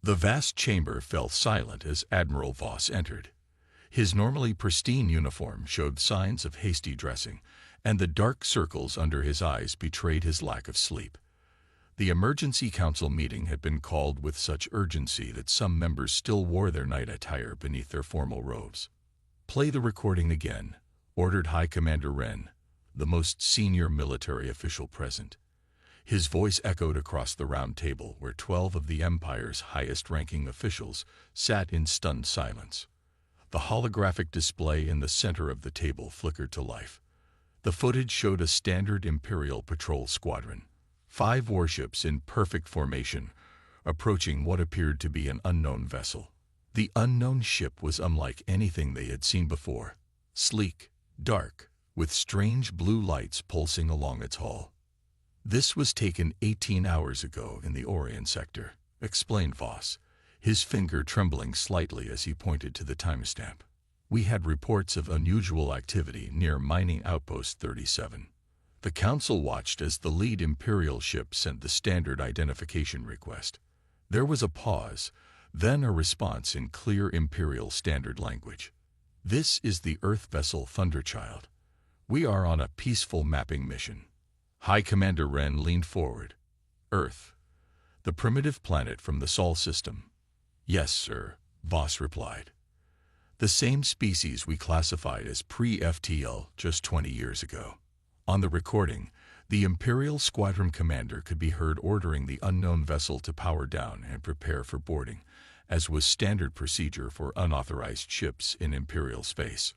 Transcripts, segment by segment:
The vast chamber fell silent as Admiral Voss entered. His normally pristine uniform showed signs of hasty dressing, and the dark circles under his eyes betrayed his lack of sleep. The emergency council meeting had been called with such urgency that some members still wore their night attire beneath their formal robes. "Play the recording again," ordered High Commander Wren, the most senior military official present. His voice echoed across the round table where 12 of the Empire's highest-ranking officials sat in stunned silence. The holographic display in the center of the table flickered to life. The footage showed a standard Imperial patrol squadron, 5 warships in perfect formation, approaching what appeared to be an unknown vessel. The unknown ship was unlike anything they had seen before, sleek, dark, with strange blue lights pulsing along its hull. "This was taken 18 hours ago in the Orion sector," explained Voss, his finger trembling slightly as he pointed to the timestamp. "We had reports of unusual activity near Mining Outpost 37. The Council watched as the lead Imperial ship sent the standard identification request. There was a pause, then a response in clear Imperial standard language. This is the Earth vessel Thunderchild. We are on a peaceful mapping mission." High Commander Wren leaned forward. "Earth, the primitive planet from the Sol system." "Yes, sir," Voss replied. "The same species we classified as pre-FTL just 20 years ago." On the recording, the Imperial Squadron Commander could be heard ordering the unknown vessel to power down and prepare for boarding, as was standard procedure for unauthorized ships in Imperial space.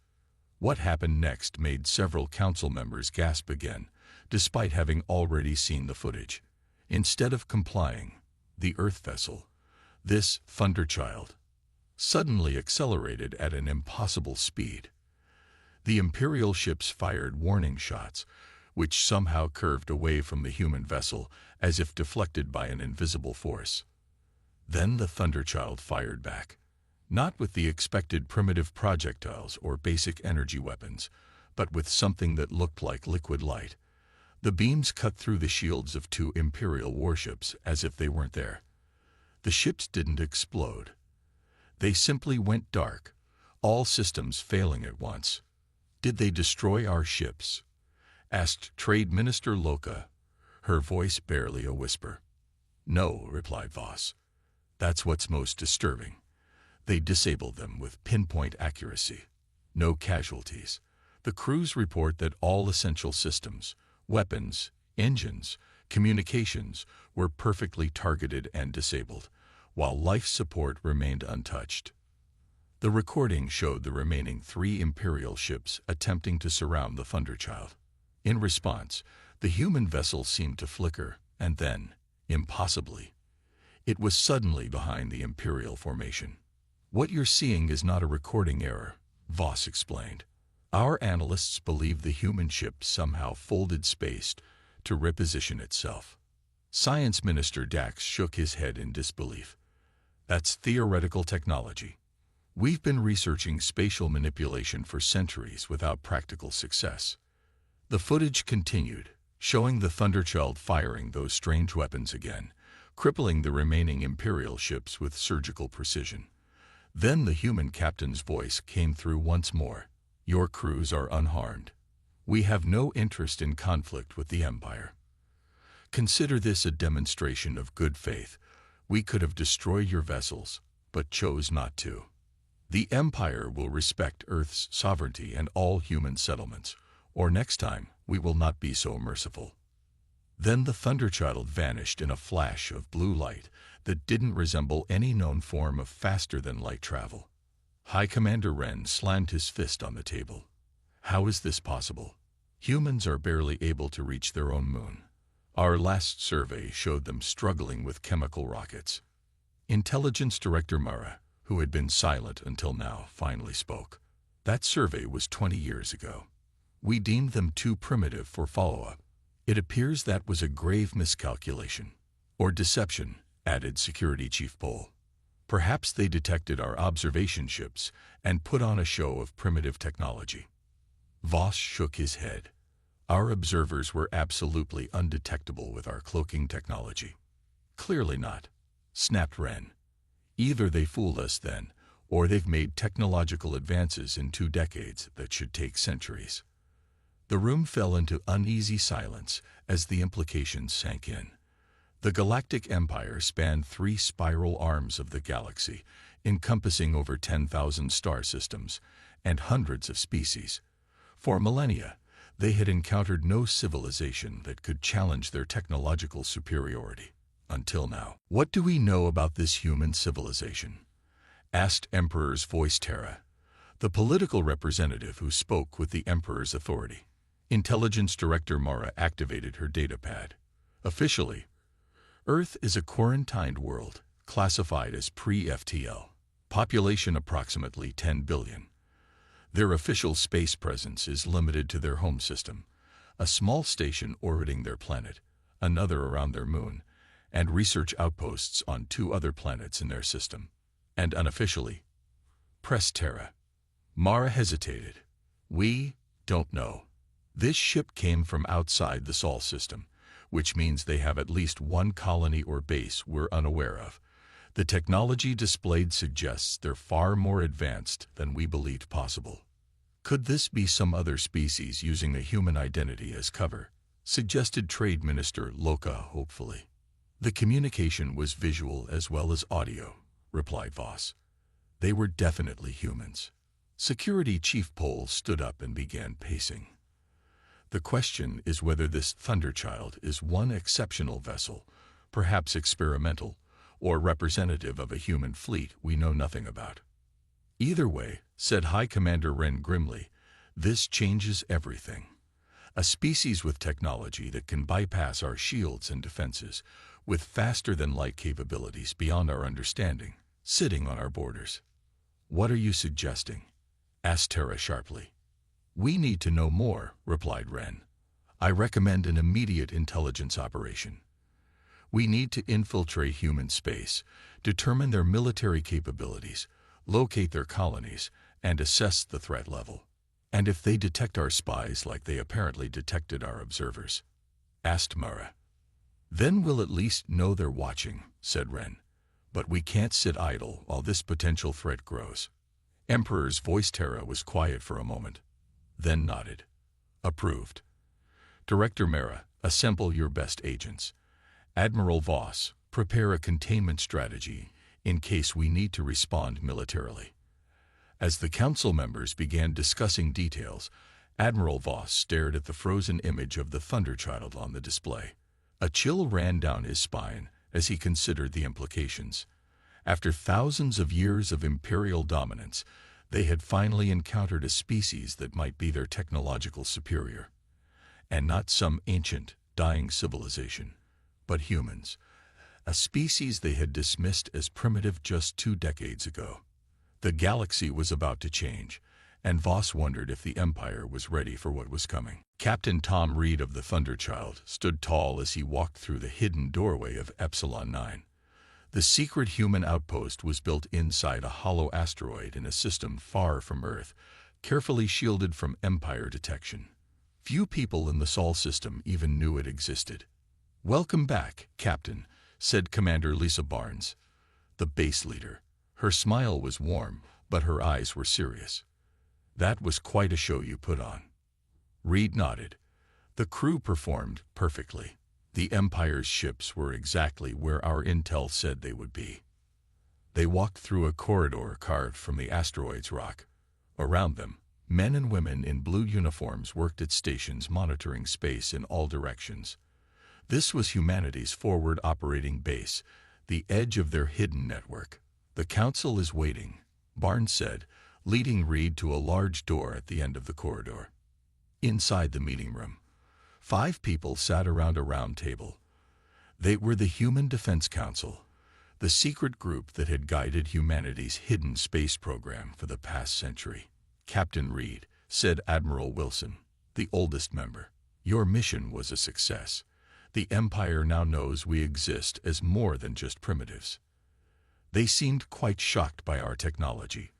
What happened next made several council members gasp again, despite having already seen the footage. Instead of complying, the Earth vessel, this Thunderchild, suddenly accelerated at an impossible speed. The Imperial ships fired warning shots, which somehow curved away from the human vessel as if deflected by an invisible force. Then the Thunderchild fired back, not with the expected primitive projectiles or basic energy weapons, but with something that looked like liquid light. The beams cut through the shields of 2 Imperial warships as if they weren't there. The ships didn't explode. They simply went dark, all systems failing at once. "Did they destroy our ships?" asked Trade Minister Loka, her voice barely a whisper. "No," replied Voss. "That's what's most disturbing. They disabled them with pinpoint accuracy. No casualties. The crews report that all essential systems, weapons, engines, communications were perfectly targeted and disabled, while life support remained untouched." The recording showed the remaining 3 Imperial ships attempting to surround the Thunderchild. In response, the human vessel seemed to flicker, and then, impossibly, it was suddenly behind the Imperial formation. "What you're seeing is not a recording error," Voss explained. "Our analysts believe the human ship somehow folded spaced to reposition itself." Science Minister Dax shook his head in disbelief. "That's theoretical technology. We've been researching spatial manipulation for centuries without practical success." The footage continued, showing the Thunderchild firing those strange weapons again, crippling the remaining Imperial ships with surgical precision. Then the human captain's voice came through once more. "Your crews are unharmed. We have no interest in conflict with the Empire. Consider this a demonstration of good faith. We could have destroyed your vessels, but chose not to. The Empire will respect Earth's sovereignty and all human settlements, or next time we will not be so merciful." Then the Thunderchild vanished in a flash of blue light that didn't resemble any known form of faster-than-light travel. High Commander Wren slammed his fist on the table. "How is this possible? Humans are barely able to reach their own moon. Our last survey showed them struggling with chemical rockets." Intelligence Director Mara, who had been silent until now, finally spoke. "That survey was 20 years ago. We deemed them too primitive for follow-up. It appears that was a grave miscalculation. Or deception," added Security Chief Bull. "Perhaps they detected our observation ships and put on a show of primitive technology." Voss shook his head. "Our observers were absolutely undetectable with our cloaking technology." "Clearly not," snapped Wren. Either they fooled us then, or they've made technological advances in 2 decades that should take centuries. The room fell into uneasy silence as the implications sank in. The galactic empire spanned 3 spiral arms of the galaxy, encompassing over 10,000 star systems and hundreds of species. For millennia, they had encountered no civilization that could challenge their technological superiority. Until now. "What do we know about this human civilization?" asked Emperor's voice Terra, the political representative who spoke with the Emperor's authority. Intelligence Director Mara activated her datapad. "Officially, Earth is a quarantined world, classified as pre-FTL. Population approximately 10 billion. Their official space presence is limited to their home system, a small station orbiting their planet, another around their moon, and research outposts on 2 other planets in their system. And unofficially, pressed Terra." Mara hesitated. "We don't know. This ship came from outside the Sol system, which means they have at least 1 colony or base we're unaware of. The technology displayed suggests they're far more advanced than we believed possible." "Could this be some other species using a human identity as cover?" suggested Trade Minister Loka hopefully. "The communication was visual as well as audio," replied Voss. "They were definitely humans." Security Chief Pole stood up and began pacing. "The question is whether this Thunderchild is one exceptional vessel, perhaps experimental, or representative of a human fleet we know nothing about." "Either way," said High Commander Wren grimly, "this changes everything. A species with technology that can bypass our shields and defenses, with faster-than-light capabilities beyond our understanding, sitting on our borders." "What are you suggesting?" asked Terra sharply. "We need to know more," replied Wren. "I recommend an immediate intelligence operation. We need to infiltrate human space, determine their military capabilities, locate their colonies, and assess the threat level." "And if they detect our spies like they apparently detected our observers?" asked Mara. "Then we'll at least know they're watching," said Wren. "But we can't sit idle while this potential threat grows." Emperor's voice Terra was quiet for a moment, then nodded. "Approved. Director Mara, assemble your best agents. Admiral Voss, prepare a containment strategy in case we need to respond militarily." As the council members began discussing details, Admiral Voss stared at the frozen image of the Thunderchild on the display. A chill ran down his spine as he considered the implications. After thousands of years of imperial dominance, they had finally encountered a species that might be their technological superior. And not some ancient, dying civilization, but humans, a species they had dismissed as primitive just 2 decades ago. The galaxy was about to change, and Voss wondered if the Empire was ready for what was coming. Captain Tom Reed of the Thunderchild stood tall as he walked through the hidden doorway of Epsilon 9. The secret human outpost was built inside a hollow asteroid in a system far from Earth, carefully shielded from Empire detection. Few people in the Sol system even knew it existed. "Welcome back, Captain," said Commander Lisa Barnes, the base leader. Her smile was warm, but her eyes were serious. "That was quite a show you put on." Reed nodded. "The crew performed perfectly. The Empire's ships were exactly where our intel said they would be." They walked through a corridor carved from the asteroid's rock. Around them, men and women in blue uniforms worked at stations monitoring space in all directions. This was humanity's forward operating base, the edge of their hidden network. "The Council is waiting," Barnes said, leading Reed to a large door at the end of the corridor. Inside the meeting room, 5 people sat around a round table. They were the Human Defense Council, the secret group that had guided humanity's hidden space program for the past century. "Captain Reed," said Admiral Wilson, the oldest member, "your mission was a success. The Empire now knows we exist as more than just primitives." "They seemed quite shocked by our technology,"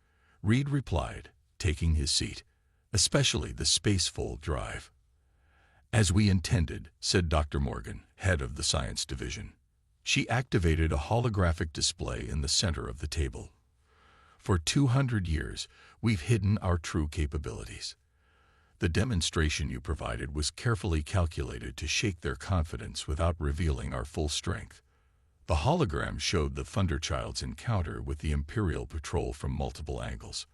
Reed replied, taking his seat, "especially the spacefold drive." "As we intended," said Dr. Morgan, head of the science division. She activated a holographic display in the center of the table. For 200 years, we've hidden our true capabilities. The demonstration you provided was carefully calculated to shake their confidence without revealing our full strength. The hologram showed the Thunderchild's encounter with the Imperial patrol from multiple angles.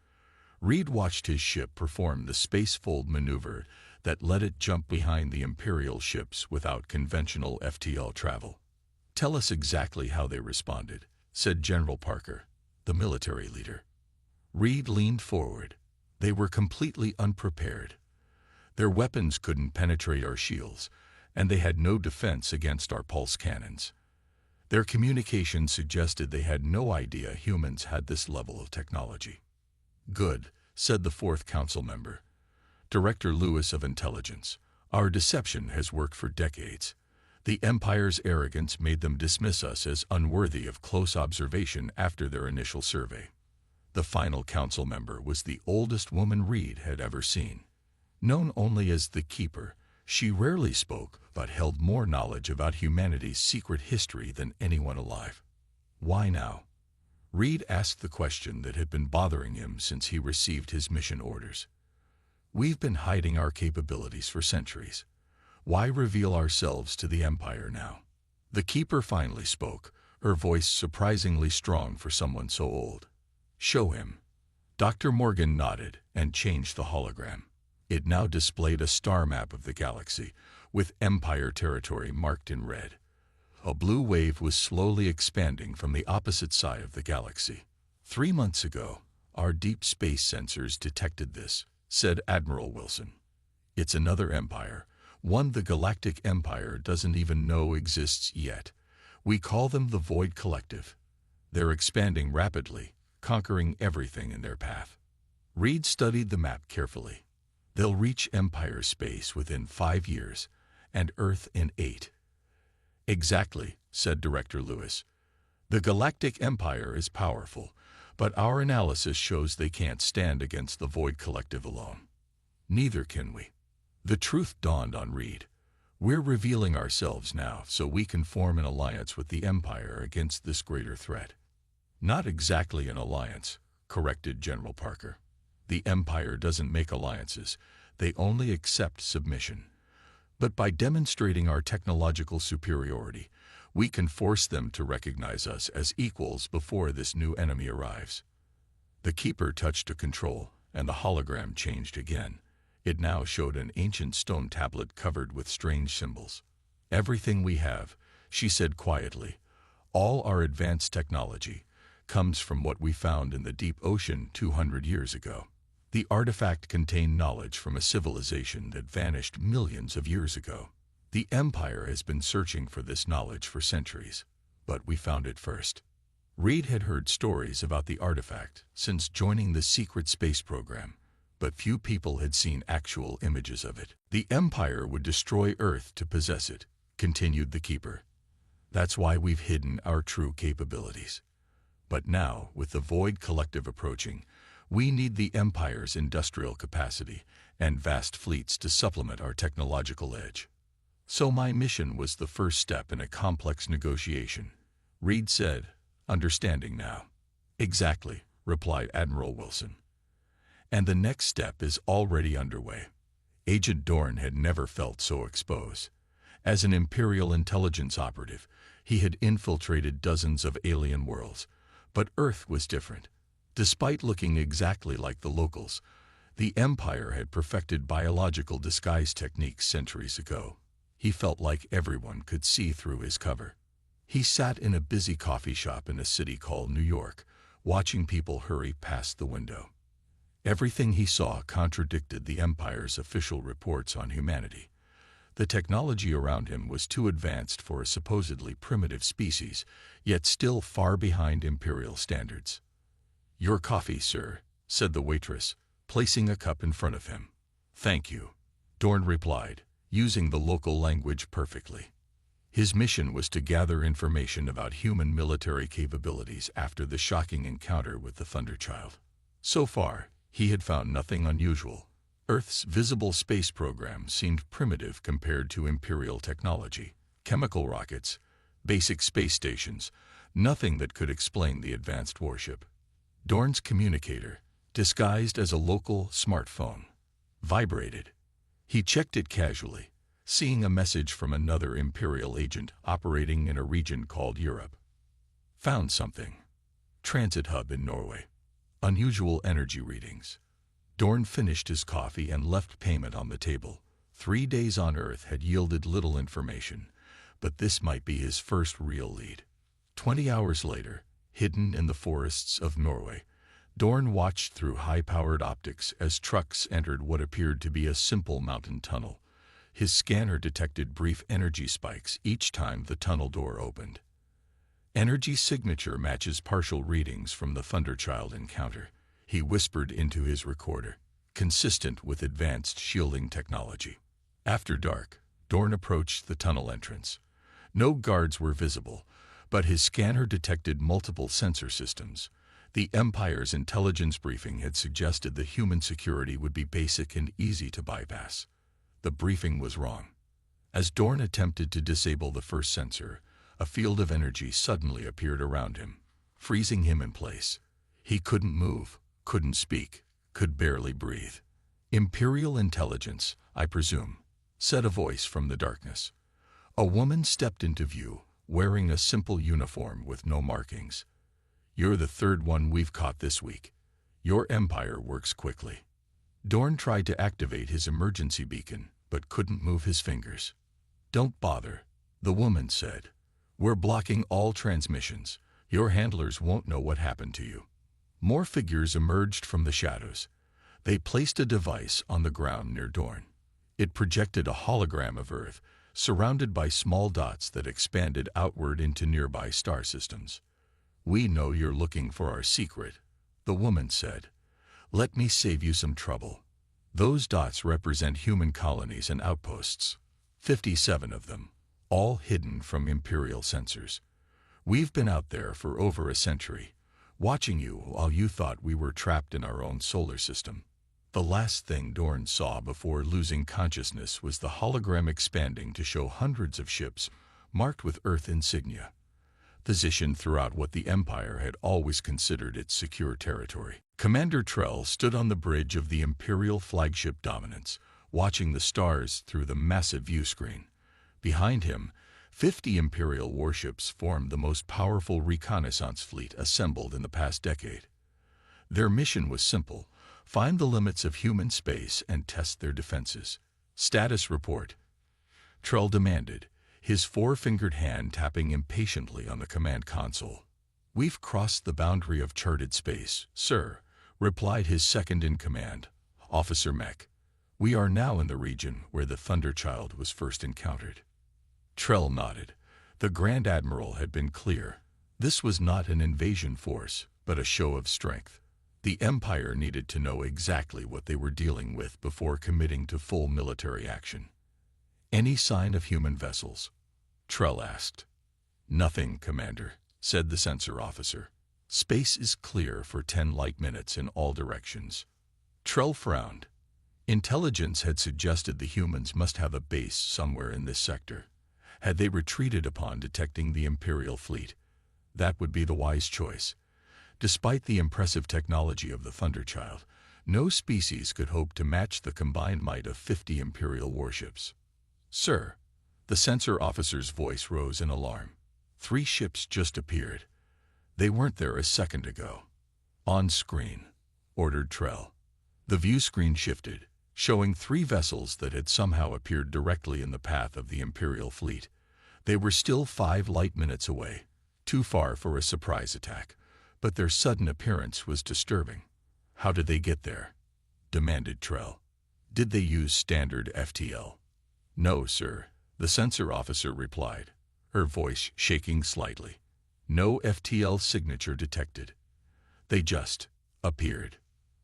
Reed watched his ship perform the spacefold maneuver that let it jump behind the Imperial ships without conventional FTL travel. "Tell us exactly how they responded," said General Parker, the military leader. Reed leaned forward. "They were completely unprepared. Their weapons couldn't penetrate our shields, and they had no defense against our pulse cannons. Their communication suggested they had no idea humans had this level of technology." "Good," said the fourth council member, Director Lewis of Intelligence. "Our deception has worked for decades. The Empire's arrogance made them dismiss us as unworthy of close observation after their initial survey." The final council member was the oldest woman Reed had ever seen. Known only as the Keeper, she rarely spoke but held more knowledge about humanity's secret history than anyone alive. "Why now?" Reed asked the question that had been bothering him since he received his mission orders. "We've been hiding our capabilities for centuries. Why reveal ourselves to the Empire now?" The Keeper finally spoke, her voice surprisingly strong for someone so old. "Show him." Dr. Morgan nodded and changed the hologram. It now displayed a star map of the galaxy, with Empire territory marked in red. A blue wave was slowly expanding from the opposite side of the galaxy. 3 months ago, our deep space sensors detected this, said Admiral Wilson. "It's another empire, one the Galactic Empire doesn't even know exists yet. We call them the Void Collective. They're expanding rapidly, conquering everything in their path." Reed studied the map carefully. "They'll reach Empire space within 5 years, and Earth in 8. "Exactly," said Director Lewis. "The Galactic Empire is powerful, but our analysis shows they can't stand against the Void Collective alone. Neither can we." The truth dawned on Reed. "We're revealing ourselves now so we can form an alliance with the Empire against this greater threat." "Not exactly an alliance," corrected General Parker. "The Empire doesn't make alliances, they only accept submission. But by demonstrating our technological superiority, we can force them to recognize us as equals before this new enemy arrives." The Keeper touched a control, and the hologram changed again. It now showed an ancient stone tablet covered with strange symbols. "Everything we have," she said quietly, "all our advanced technology, comes from what we found in the deep ocean 200 years ago. The artifact contained knowledge from a civilization that vanished millions of years ago. The Empire has been searching for this knowledge for centuries, but we found it first." Reed had heard stories about the artifact since joining the secret space program, but few people had seen actual images of it. "The Empire would destroy Earth to possess it," continued the Keeper. "That's why we've hidden our true capabilities. But now, with the Void Collective approaching, we need the Empire's industrial capacity and vast fleets to supplement our technological edge. So my mission was the first step in a complex negotiation," Reed said, understanding now. "Exactly," replied Admiral Wilson. "And the next step is already underway." Agent Dorn had never felt so exposed. As an Imperial intelligence operative, he had infiltrated dozens of alien worlds, but Earth was different. Despite looking exactly like the locals, the Empire had perfected biological disguise techniques centuries ago. He felt like everyone could see through his cover. He sat in a busy coffee shop in a city called New York, watching people hurry past the window. Everything he saw contradicted the Empire's official reports on humanity. The technology around him was too advanced for a supposedly primitive species, yet still far behind Imperial standards. "Your coffee, sir," said the waitress, placing a cup in front of him. "Thank you," Dorn replied, using the local language perfectly. His mission was to gather information about human military capabilities after the shocking encounter with the Thunderchild. So far, he had found nothing unusual. Earth's visible space program seemed primitive compared to Imperial technology. Chemical rockets, Basic space stations, nothing that could explain the advanced warship. Dorn's communicator, disguised as a local smartphone, vibrated. He checked it casually, seeing a message from another Imperial agent operating in a region called Europe. Found something. Transit hub in Norway. Unusual energy readings. Dorn finished his coffee and left payment on the table. 3 days on Earth had yielded little information, but this might be his first real lead. 20 hours later, hidden in the forests of Norway, Dorn watched through high-powered optics as trucks entered what appeared to be a simple mountain tunnel. His scanner detected brief energy spikes each time the tunnel door opened. Energy signature matches partial readings from the Thunderchild encounter, he whispered into his recorder, consistent with advanced shielding technology. After dark, Dorn approached the tunnel entrance. No guards were visible, but his scanner detected multiple sensor systems. The Empire's intelligence briefing had suggested that human security would be basic and easy to bypass. The briefing was wrong. As Dorn attempted to disable the first sensor, a field of energy suddenly appeared around him, freezing him in place. He couldn't move, couldn't speak, could barely breathe. "Imperial intelligence, I presume," said a voice from the darkness. A woman stepped into view, wearing a simple uniform with no markings. "You're the third one we've caught this week. Your Empire works quickly." Dorn tried to activate his emergency beacon, but couldn't move his fingers. "Don't bother," the woman said. "We're blocking all transmissions. Your handlers won't know what happened to you." More figures emerged from the shadows. They placed a device on the ground near Dorn. It projected a hologram of Earth, surrounded by small dots that expanded outward into nearby star systems. "We know you're looking for our secret," the woman said. "Let me save you some trouble. Those dots represent human colonies and outposts. 57 of them, all hidden from Imperial sensors. We've been out there for over a century, watching you while you thought we were trapped in our own solar system." The last thing Dorn saw before losing consciousness was the hologram expanding to show hundreds of ships marked with Earth insignia, positioned throughout what the Empire had always considered its secure territory. Commander Trell stood on the bridge of the Imperial flagship Dominance, watching the stars through the massive view screen. Behind him, 50 Imperial warships formed the most powerful reconnaissance fleet assembled in the past decade. Their mission was simple: find the limits of human space and test their defenses. "Status report," Trell demanded, his four-fingered hand tapping impatiently on the command console. "We've crossed the boundary of charted space, sir," replied his second-in-command, Officer Mech. "We are now in the region where the Thunderchild was first encountered." Trell nodded. The Grand Admiral had been clear. This was not an invasion force, but a show of strength. The Empire needed to know exactly what they were dealing with before committing to full military action. "Any sign of human vessels?" Trell asked. "Nothing, Commander," said the sensor officer. "Space is clear for 10 light minutes in all directions." Trell frowned. Intelligence had suggested the humans must have a base somewhere in this sector. Had they retreated upon detecting the Imperial fleet? That would be the wise choice. Despite the impressive technology of the Thunderchild, no species could hope to match the combined might of 50 Imperial warships. "Sir," the sensor officer's voice rose in alarm. 3 ships just appeared. They weren't there a second ago. "On screen," ordered Trell. The view screen shifted, showing 3 vessels that had somehow appeared directly in the path of the Imperial fleet. They were still 5 light minutes away, too far for a surprise attack, but their sudden appearance was disturbing. "How did they get there?" demanded Trell. "Did they use standard FTL?" "No, sir," the sensor officer replied, her voice shaking slightly. "No FTL signature detected. They just appeared."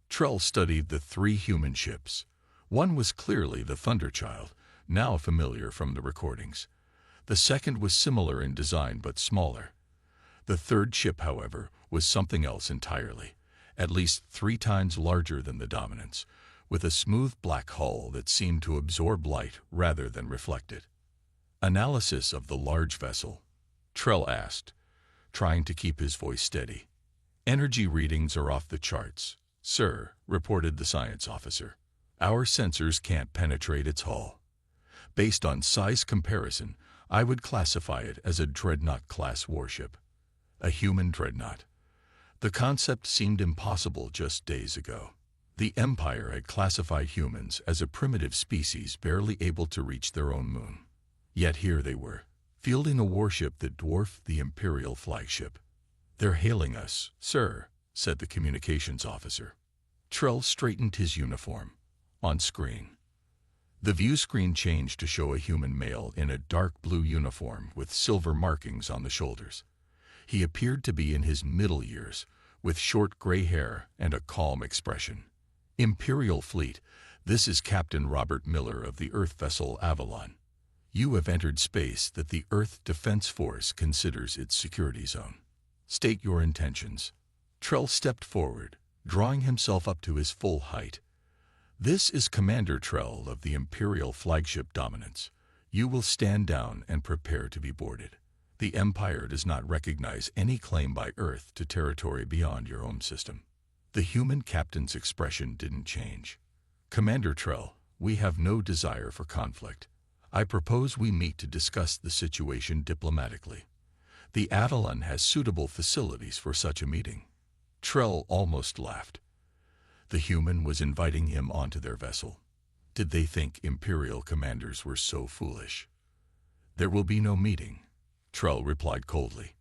Trell studied the 3 human ships. One was clearly the Thunderchild, now familiar from the recordings. The second was similar in design but smaller. The third ship, however, was something else entirely, at least 3 times larger than the Dominance, with a smooth black hull that seemed to absorb light rather than reflect it. Analysis of the large vessel. Trell asked, trying to keep his voice steady. Energy readings are off the charts, sir, reported the science officer. Our sensors can't penetrate its hull. Based on size comparison, I would classify it as a dreadnought-class warship. A human dreadnought. The concept seemed impossible just days ago. The Empire had classified humans as a primitive species barely able to reach their own moon. Yet here they were, fielding a warship that dwarfed the Imperial flagship. They're hailing us, sir, said the communications officer. Trell straightened his uniform. On screen. The view screen changed to show a human male in a dark blue uniform with silver markings on the shoulders. He appeared to be in his middle years, with short gray hair and a calm expression. Imperial Fleet, this is Captain Robert Miller of the Earth vessel Avalon. You have entered space that the Earth Defense Force considers its security zone. State your intentions. Trell stepped forward, drawing himself up to his full height. This is Commander Trell of the Imperial flagship Dominance. You will stand down and prepare to be boarded. The Empire does not recognize any claim by Earth to territory beyond your own system. The human captain's expression didn't change. Commander Trell, we have no desire for conflict. I propose we meet to discuss the situation diplomatically. The Avalon has suitable facilities for such a meeting. Trell almost laughed. The human was inviting him onto their vessel. Did they think Imperial commanders were so foolish? There will be no meeting, Trell replied coldly.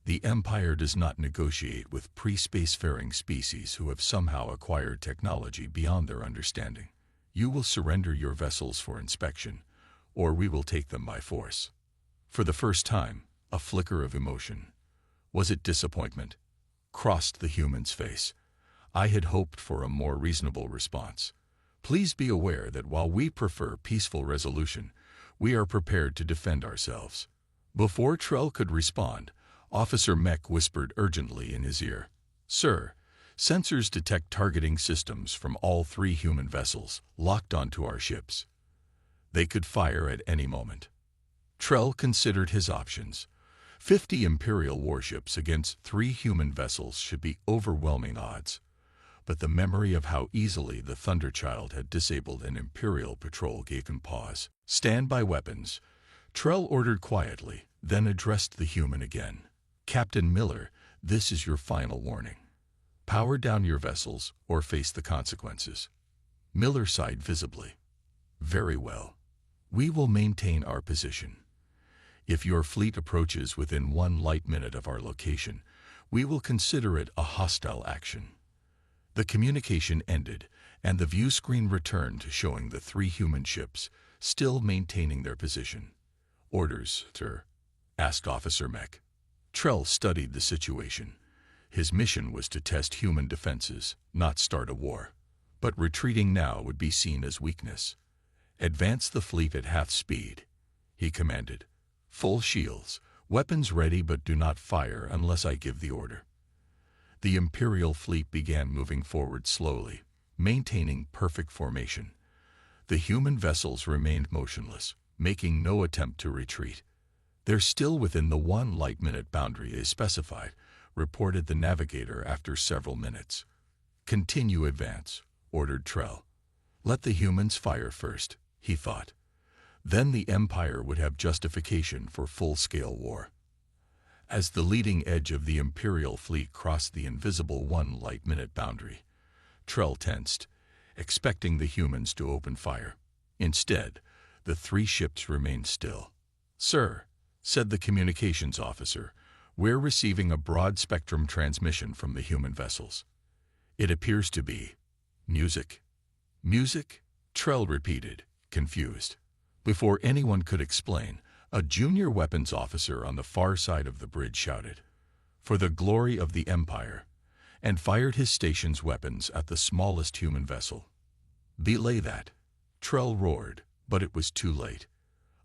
The Empire does not negotiate with pre-spacefaring species who have somehow acquired technology beyond their understanding. You will surrender your vessels for inspection, or we will take them by force. For the first time, a flicker of emotion. Was it disappointment? Crossed the human's face. I had hoped for a more reasonable response. Please be aware that while we prefer peaceful resolution, we are prepared to defend ourselves. Before Trell could respond, Officer Mech whispered urgently in his ear, Sir, sensors detect targeting systems from all 3 human vessels locked onto our ships. They could fire at any moment. Trell considered his options. 50 Imperial warships against 3 human vessels should be overwhelming odds. But the memory of how easily the Thunderchild had disabled an Imperial patrol gave him pause. Stand by weapons. Trell ordered quietly, then addressed the human again. Captain Miller, this is your final warning. Power down your vessels or face the consequences. Miller sighed visibly. Very well. We will maintain our position. If your fleet approaches within 1 light minute of our location, we will consider it a hostile action. The communication ended, and the view screen returned showing the 3 human ships, still maintaining their position. Orders, sir? Asked Officer Mech. Trell studied the situation. His mission was to test human defenses, not start a war. But retreating now would be seen as weakness. Advance the fleet at half speed, he commanded. Full shields, weapons ready but do not fire unless I give the order. The Imperial fleet began moving forward slowly, maintaining perfect formation. The human vessels remained motionless, making no attempt to retreat. They're still within the 1 light-minute boundary they specified, reported the navigator after several minutes. Continue advance, ordered Trell. Let the humans fire first, he thought. Then the Empire would have justification for full-scale war. As the leading edge of the Imperial fleet crossed the invisible 1 light-minute boundary, Trell tensed, expecting the humans to open fire. Instead, the 3 ships remained still. Sir, said the communications officer, we're receiving a broad-spectrum transmission from the human vessels. It appears to be music. Music? Trell repeated, confused. Before anyone could explain, a junior weapons officer on the far side of the bridge shouted, "For the glory of the Empire," and fired his station's weapons at the smallest human vessel. "Belay that," Trell roared, but it was too late.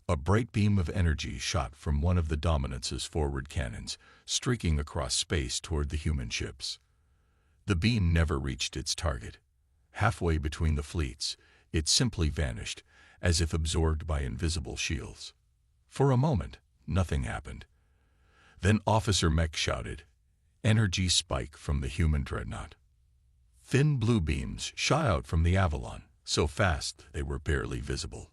A bright beam of energy shot from one of the Dominance's forward cannons, streaking across space toward the human ships. The beam never reached its target. Halfway between the fleets, it simply vanished, as if absorbed by invisible shields. For a moment, nothing happened. Then Officer Mech shouted, "Energy spike from the human dreadnought." Thin blue beams shot out from the Avalon, so fast they were barely visible.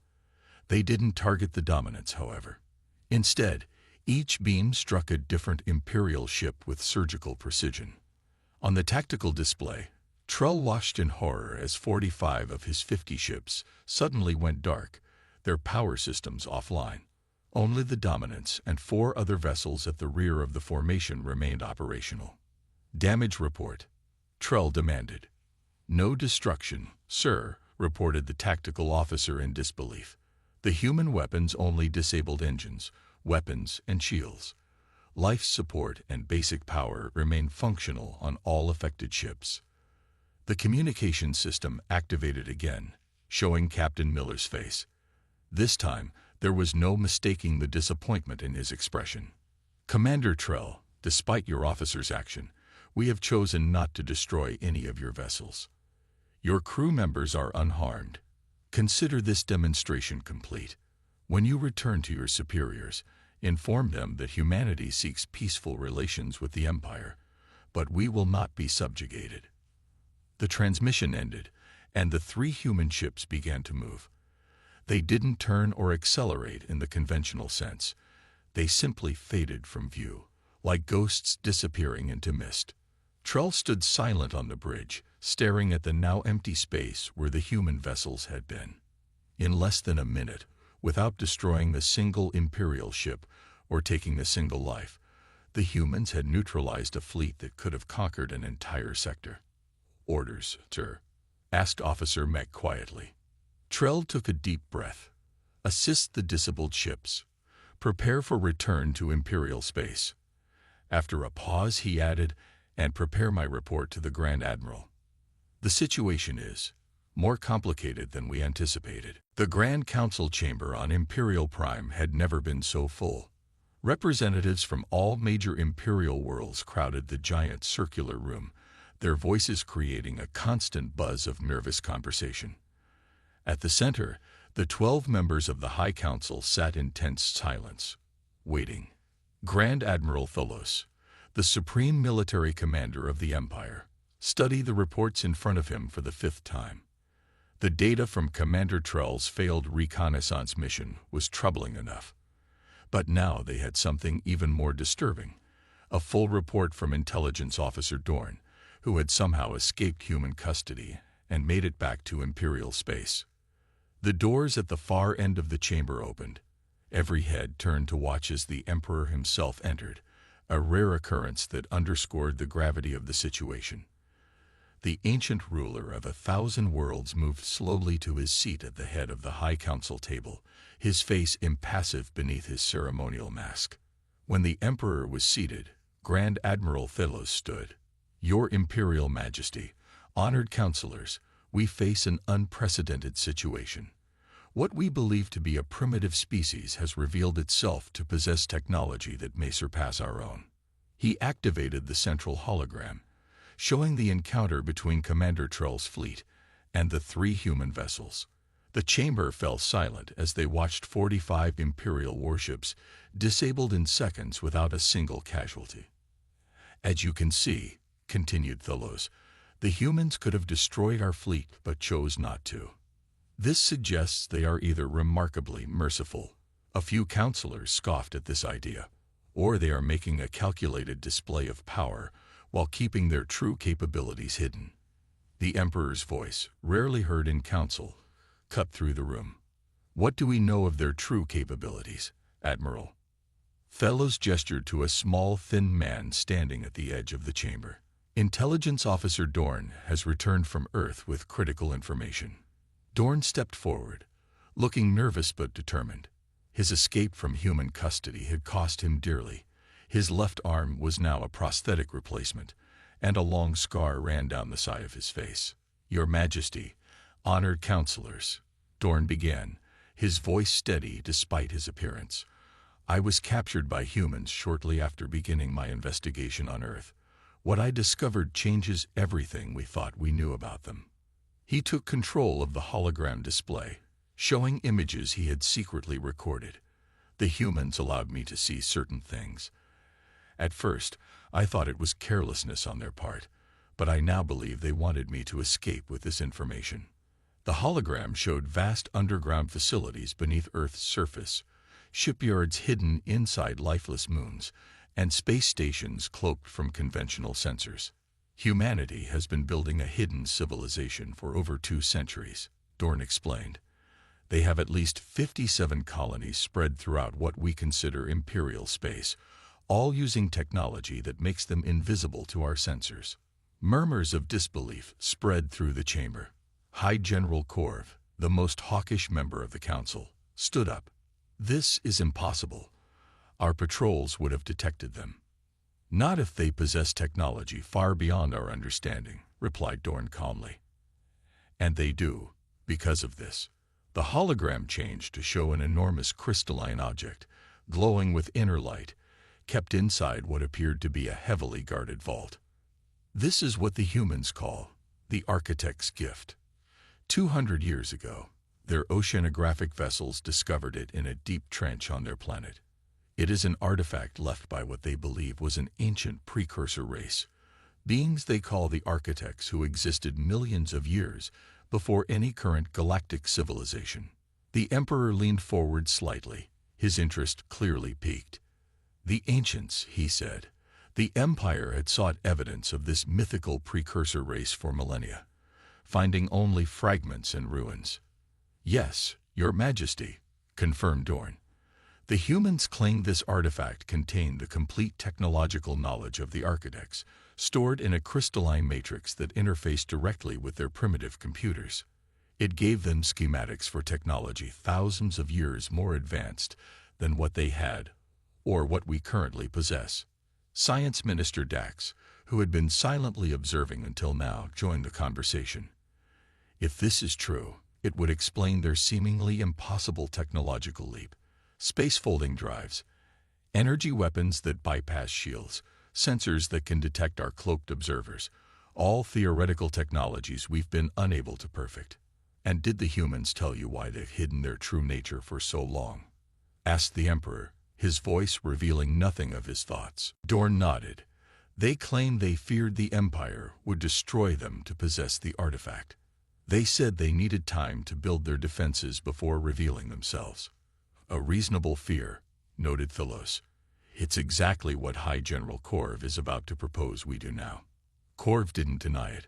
They didn't target the Dominants, however. Instead, each beam struck a different Imperial ship with surgical precision. On the tactical display, Trell watched in horror as 45 of his 50 ships suddenly went dark, their power systems offline. Only the Dominants and 4 other vessels at the rear of the formation remained operational. "Damage report," Trell demanded. "No destruction, sir," reported the tactical officer in disbelief. "The human weapons only disabled engines, weapons, and shields. Life support and basic power remain functional on all affected ships." The communication system activated again, showing Captain Miller's face. This time, there was no mistaking the disappointment in his expression. "Commander Trell, despite your officer's action, we have chosen not to destroy any of your vessels. Your crew members are unharmed. Consider this demonstration complete. When you return to your superiors, inform them that humanity seeks peaceful relations with the Empire, but we will not be subjugated." The transmission ended, and the 3 human ships began to move. They didn't turn or accelerate in the conventional sense. They simply faded from view, like ghosts disappearing into mist. Trell stood silent on the bridge, staring at the now empty space where the human vessels had been. In less than a minute, without destroying a single Imperial ship or taking a single life, the humans had neutralized a fleet that could have conquered an entire sector. "Orders, sir," asked Officer Mech quietly. Trell took a deep breath. "Assist the disabled ships. Prepare for return to Imperial space." After a pause, he added, "And prepare my report to the Grand Admiral. The situation is more complicated than we anticipated." The Grand Council chamber on Imperial Prime had never been so full. Representatives from all major Imperial worlds crowded the giant circular room, their voices creating a constant buzz of nervous conversation. At the center, the 12 members of the High Council sat in tense silence, waiting. Grand Admiral Tholos, the supreme military commander of the Empire, studied the reports in front of him for the 5th time. The data from Commander Trell's failed reconnaissance mission was troubling enough. But now they had something even more disturbing, a full report from Intelligence Officer Dorn, who had somehow escaped human custody and made it back to Imperial space. The doors at the far end of the chamber opened. Every head turned to watch as the Emperor himself entered, a rare occurrence that underscored the gravity of the situation. The ancient ruler of 1,000 worlds moved slowly to his seat at the head of the High Council table, his face impassive beneath his ceremonial mask. When the Emperor was seated, Grand Admiral Tholos stood. "Your Imperial Majesty, honored counselors, we face an unprecedented situation. What we believe to be a primitive species has revealed itself to possess technology that may surpass our own." He activated the central hologram, showing the encounter between Commander Trell's fleet and the 3 human vessels. The chamber fell silent as they watched 45 Imperial warships disabled in seconds without a single casualty. "As you can see," continued Tholos, "the humans could have destroyed our fleet but chose not to. This suggests they are either remarkably merciful, a few counselors scoffed at this idea, or they are making a calculated display of power while keeping their true capabilities hidden." The Emperor's voice, rarely heard in council, cut through the room. "What do we know of their true capabilities, Admiral?" Tholos gestured to a small, thin man standing at the edge of the chamber. "Intelligence Officer Dorn has returned from Earth with critical information." Dorn stepped forward, looking nervous but determined. His escape from human custody had cost him dearly. His left arm was now a prosthetic replacement, and a long scar ran down the side of his face. "Your Majesty, honored counselors," Dorn began, his voice steady despite his appearance. "I was captured by humans shortly after beginning my investigation on Earth. What I discovered changes everything we thought we knew about them." He took control of the hologram display, showing images he had secretly recorded. "The humans allowed me to see certain things, At first, I thought it was carelessness on their part, but I now believe they wanted me to escape with this information. The hologram showed vast underground facilities beneath Earth's surface, shipyards hidden inside lifeless moons, and space stations cloaked from conventional sensors. Humanity has been building a hidden civilization for over 2 centuries, Dorn explained. They have at least 57 colonies spread throughout what we consider imperial space, all using technology that makes them invisible to our sensors. Murmurs of disbelief spread through the chamber. High General Korv, the most hawkish member of the council, stood up. "This is impossible. Our patrols would have detected them." "Not if they possess technology far beyond our understanding," replied Dorn calmly. "And they do, because of this." The hologram changed to show an enormous crystalline object, glowing with inner light, kept inside what appeared to be a heavily guarded vault. "This is what the humans call the architect's gift. 200 years ago, their oceanographic vessels discovered it in a deep trench on their planet. It is an artifact left by what they believe was an ancient precursor race, beings they call the architects, who existed millions of years before any current galactic civilization." The Emperor leaned forward slightly, his interest clearly piqued. "The ancients," he said. "The Empire had sought evidence of this mythical precursor race for millennia, finding only fragments and ruins." "Yes, Your Majesty," confirmed Dorn. "The humans claimed this artifact contained the complete technological knowledge of the architects, stored in a crystalline matrix that interfaced directly with their primitive computers. It gave them schematics for technology thousands of years more advanced than what they had, or what we currently possess." Science Minister Dax, who had been silently observing until now, joined the conversation. "If this is true, it would explain their seemingly impossible technological leap. Space folding drives, energy weapons that bypass shields, sensors that can detect our cloaked observers, all theoretical technologies we've been unable to perfect." "And did the humans tell you why they've hidden their true nature for so long?" asked the Emperor, his voice revealing nothing of his thoughts. Dorn nodded. "They claimed they feared the Empire would destroy them to possess the artifact. They said they needed time to build their defenses before revealing themselves." "A reasonable fear," noted Philos. "It's exactly what High General Korv is about to propose we do now." Korv didn't deny it.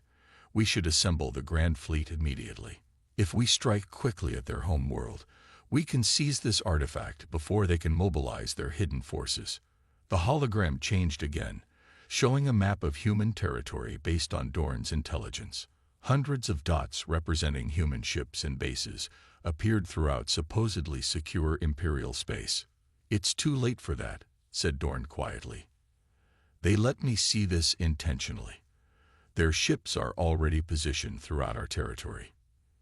"We should assemble the Grand Fleet immediately. If we strike quickly at their home world, we can seize this artifact before they can mobilize their hidden forces." The hologram changed again, showing a map of human territory based on Dorn's intelligence. Hundreds of dots representing human ships and bases appeared throughout supposedly secure Imperial space. "It's too late for that," said Dorn quietly. "They let me see this intentionally. Their ships are already positioned throughout our territory.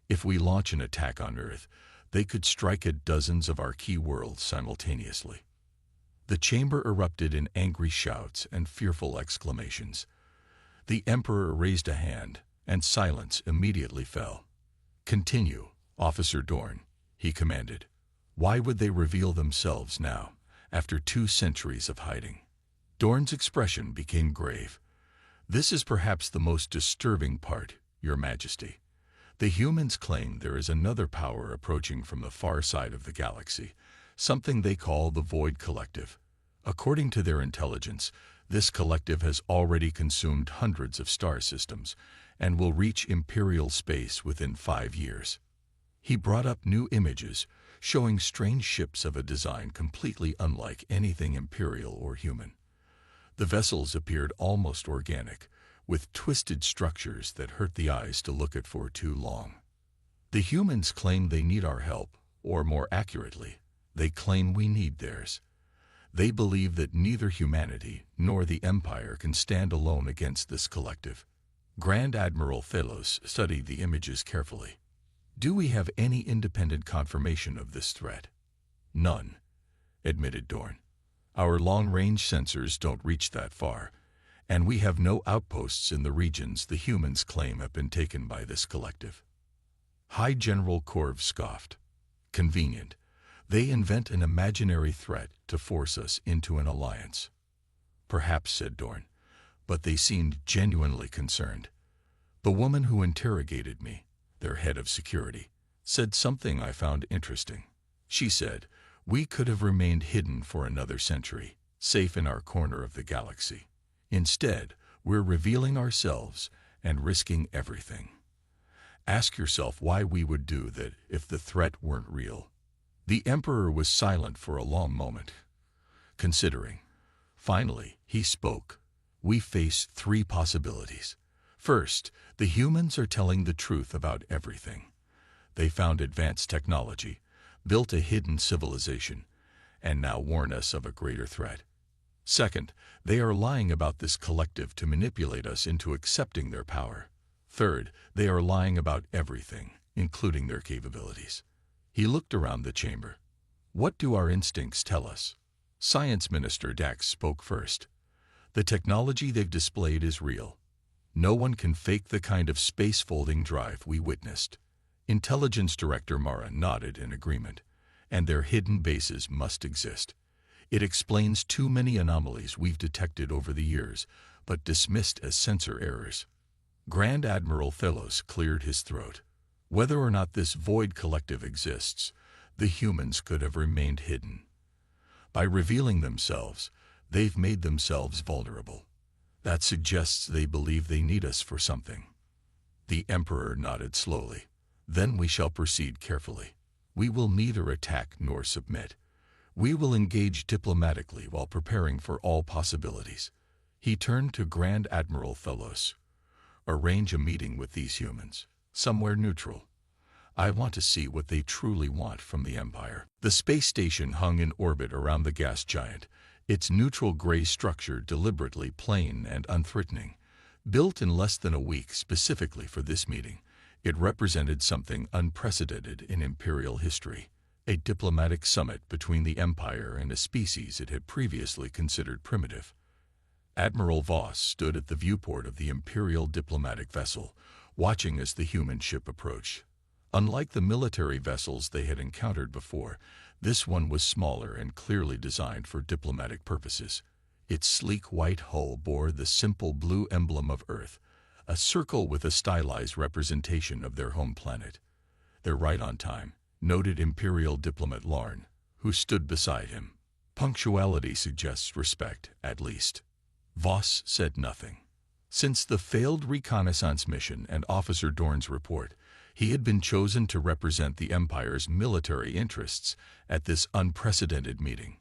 If we launch an attack on Earth, they could strike at dozens of our key worlds simultaneously." The chamber erupted in angry shouts and fearful exclamations. The Emperor raised a hand, and silence immediately fell. "Continue, Officer Dorn," he commanded. "Why would they reveal themselves now, after 2 centuries of hiding?" Dorn's expression became grave. "This is perhaps the most disturbing part, Your Majesty. The humans claim there is another power approaching from the far side of the galaxy, something they call the Void Collective. According to their intelligence, this collective has already consumed hundreds of star systems and will reach Imperial space within 5 years." He brought up new images, showing strange ships of a design completely unlike anything Imperial or human. The vessels appeared almost organic, with twisted structures that hurt the eyes to look at for too long. "The humans claim they need our help, or more accurately, they claim we need theirs. They believe that neither humanity nor the Empire can stand alone against this collective." Grand Admiral Philos studied the images carefully. "Do we have any independent confirmation of this threat?" "None," admitted Dorn. "Our long-range sensors don't reach that far, and we have no outposts in the regions the humans claim have been taken by this collective." High General Korv scoffed. "Convenient. They invent an imaginary threat to force us into an alliance." "Perhaps," said Dorn, but they seemed genuinely concerned. The woman who interrogated me, their head of security, said something I found interesting. She said, "We could have remained hidden for another century, safe in our corner of the galaxy. Instead, we're revealing ourselves and risking everything. Ask yourself why we would do that if the threat weren't real." The Emperor was silent for a long moment, considering. Finally, he spoke. "We face three possibilities. First, the humans are telling the truth about everything. They found advanced technology, built a hidden civilization, and now warn us of a greater threat. Second, they are lying about this collective to manipulate us into accepting their power. Third, they are lying about everything, including their capabilities." He looked around the chamber. "What do our instincts tell us?" Science Minister Dax spoke first. "The technology they've displayed is real. No one can fake the kind of space-folding drive we witnessed." Intelligence Director Mara nodded in agreement. "And their hidden bases must exist. It explains too many anomalies we've detected over the years, but dismissed as sensor errors." Grand Admiral Thelos cleared his throat. "Whether or not this void collective exists, the humans could have remained hidden. By revealing themselves, they've made themselves vulnerable. That suggests they believe they need us for something." The Emperor nodded slowly. "Then we shall proceed carefully. We will neither attack nor submit. We will engage diplomatically while preparing for all possibilities." He turned to Grand Admiral Thelos. "Arrange a meeting with these humans, somewhere neutral. I want to see what they truly want from the Empire." The space station hung in orbit around the gas giant, its neutral gray structure deliberately plain and unthreatening. Built in less than a week specifically for this meeting, it represented something unprecedented in Imperial history, a diplomatic summit between the Empire and a species it had previously considered primitive. Admiral Voss stood at the viewport of the Imperial diplomatic vessel, watching as the human ship approached. Unlike the military vessels they had encountered before, this one was smaller and clearly designed for diplomatic purposes. Its sleek white hull bore the simple blue emblem of Earth, a circle with a stylized representation of their home planet. "They're right on time," noted Imperial diplomat Larn, who stood beside him. "Punctuality suggests respect, at least." Voss said nothing. Since the failed reconnaissance mission and Officer Dorn's report, he had been chosen to represent the Empire's military interests at this unprecedented meeting.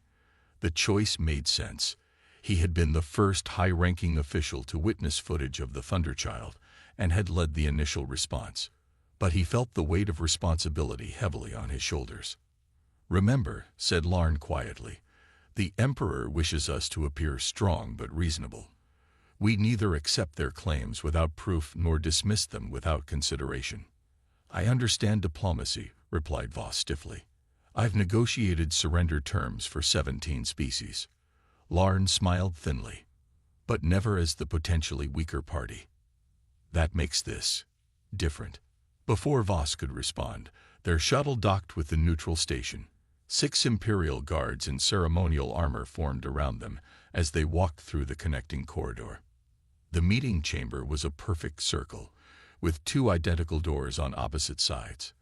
The choice made sense. He had been the first high-ranking official to witness footage of the Thunderchild and had led the initial response. But he felt the weight of responsibility heavily on his shoulders. "Remember," said Larn quietly, "the Emperor wishes us to appear strong but reasonable. We neither accept their claims without proof nor dismiss them without consideration." "I understand diplomacy," replied Voss stiffly. "I've negotiated surrender terms for 17 species." Larn smiled thinly, "but never as the potentially weaker party. That makes this different." Before Voss could respond, their shuttle docked with the neutral station. 6 Imperial guards in ceremonial armor formed around them as they walked through the connecting corridor. The meeting chamber was a perfect circle, with 2 identical doors on opposite sides.